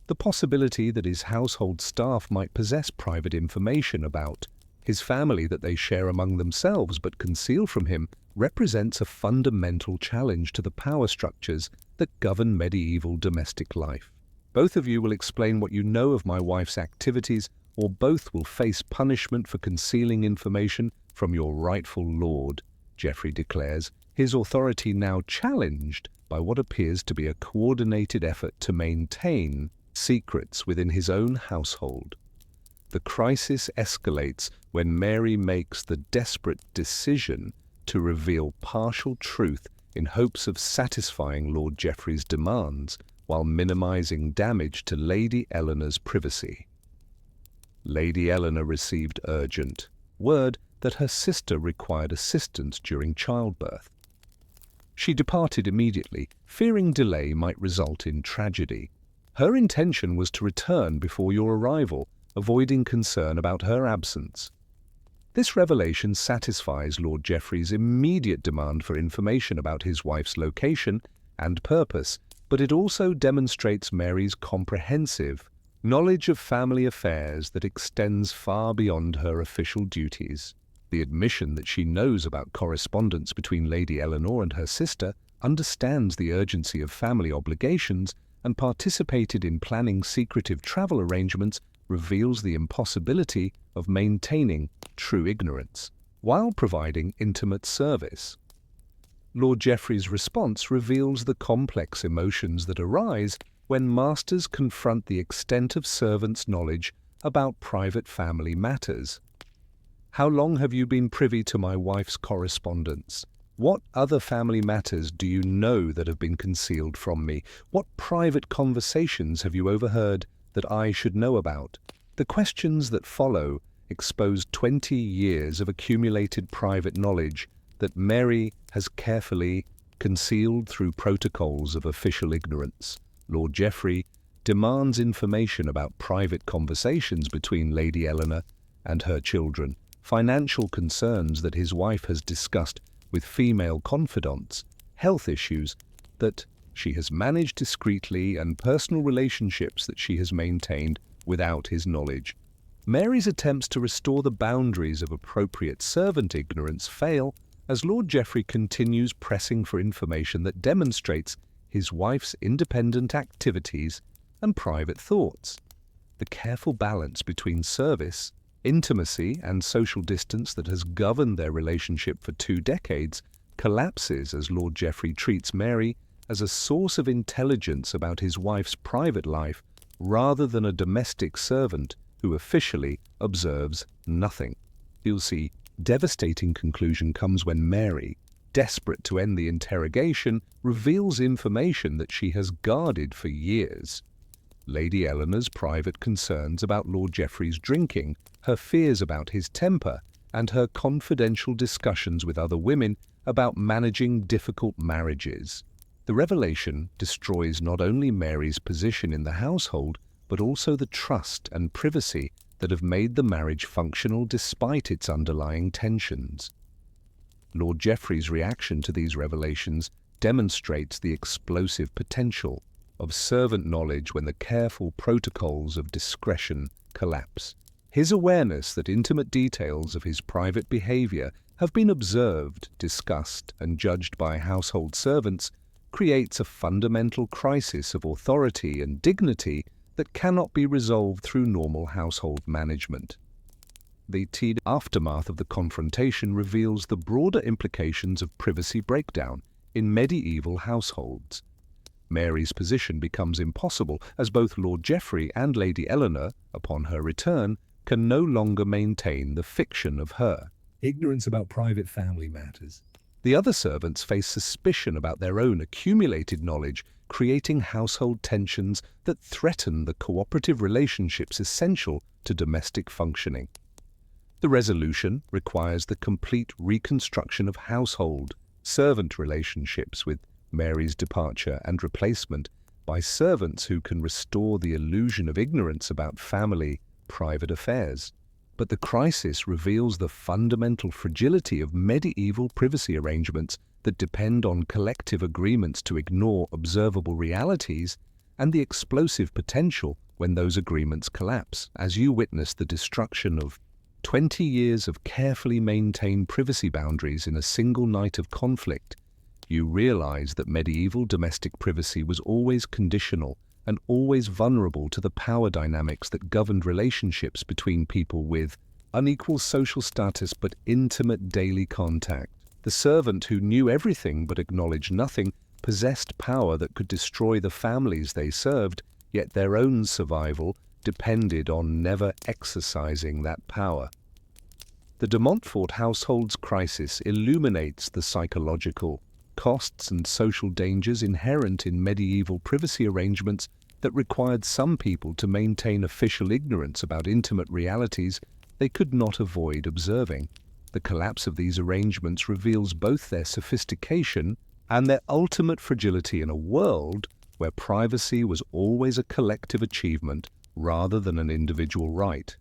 Speaker 1: The possibility that his household staff might possess private information about his family that they share among themselves but conceal from him represents a fundamental challenge to the power structures that govern medieval domestic life. Both of you will explain what you know of my wife's activities, or both will face punishment for concealing information from your rightful lord, Geoffrey declares, his authority now challenged by what appears to be a coordinated effort to maintain secrets within his own household. The crisis escalates when Mary makes the desperate decision to reveal partial truth in hopes of satisfying Lord Geoffrey's demands while minimizing damage to Lady Eleanor's privacy. Lady Eleanor received urgent word that her sister required assistance during childbirth. She departed immediately, fearing delay might result in tragedy. Her intention was to return before your arrival, avoiding concern about her absence. This revelation satisfies Lord Geoffrey's immediate demand for information about his wife's location and purpose, but it also demonstrates Mary's comprehensive knowledge of family affairs that extends far beyond her official duties. The admission that she knows about correspondence between Lady Eleanor and her sister, understands the urgency of family obligations, and participated in planning secretive travel arrangements reveals the impossibility of maintaining true ignorance while providing intimate service. Lord Geoffrey's response reveals the complex emotions that arise when masters confront the extent of servants' knowledge about private family matters. How long have you been privy to my wife's correspondence? What other family matters do you know that have been concealed from me? What private conversations have you overheard that I should know about? The questions that follow expose 20 years of accumulated private knowledge that Mary has carefully concealed through protocols of official ignorance. Lord Geoffrey demands information about private conversations between Lady Eleanor and her children, financial concerns that his wife has discussed with female confidants, health issues that she has managed discreetly, and personal relationships that she has maintained without his knowledge. Mary's attempts to restore the boundaries of appropriate servant ignorance fail as Lord Geoffrey continues pressing for information that demonstrates his wife's independent activities and private thoughts. The careful balance between service, intimacy, and social distance that has governed their relationship for 2 decades collapses as Lord Geoffrey treats Mary as a source of intelligence about his wife's private life rather than a domestic servant who officially observes nothing. You'll see, devastating conclusion comes when Mary, desperate to end the interrogation, reveals information that she has guarded for years. Lady Eleanor's private concerns about Lord Geoffrey's drinking, her fears about his temper, and her confidential discussions with other women about managing difficult marriages. The revelation destroys not only Mary's position in the household, but also the trust and privacy that have made the marriage functional despite its underlying tensions. Lord Geoffrey's reaction to these revelations demonstrates the explosive potential of servant knowledge when the careful protocols of discretion collapse. His awareness that intimate details of his private behavior have been observed, discussed, and judged by household servants creates a fundamental crisis of authority and dignity that cannot be resolved through normal household management. The aftermath of the confrontation reveals the broader implications of privacy breakdown in medieval households. Mary's position becomes impossible as both Lord Geoffrey and Lady Eleanor, upon her return, can no longer maintain the fiction of her ignorance about private family matters. The other servants face suspicion about their own accumulated knowledge, creating household tensions that threaten the cooperative relationships essential to domestic functioning. The resolution requires the complete reconstruction of household servant relationships, with Mary's departure and replacement by servants who can restore the illusion of ignorance about family private affairs. But the crisis reveals the fundamental fragility of medieval privacy arrangements that depend on collective agreements to ignore observable realities, and the explosive potential when those agreements collapse. As you witness the destruction of 20 years of carefully maintained privacy boundaries in a single night of conflict, you realize that medieval domestic privacy was always conditional and always vulnerable to the power dynamics that governed relationships between people with unequal social status but intimate daily contact. The servant who knew everything but acknowledged nothing possessed power that could destroy the families they served, yet their own survival depended on never exercising that power. The de Montfort household's crisis illuminates the psychological costs and social dangers inherent in medieval privacy arrangements that required some people to maintain official ignorance about intimate realities they could not avoid observing. The collapse of these arrangements reveals both their sophistication and their ultimate fragility in a world where privacy was always a collective achievement rather than an individual right.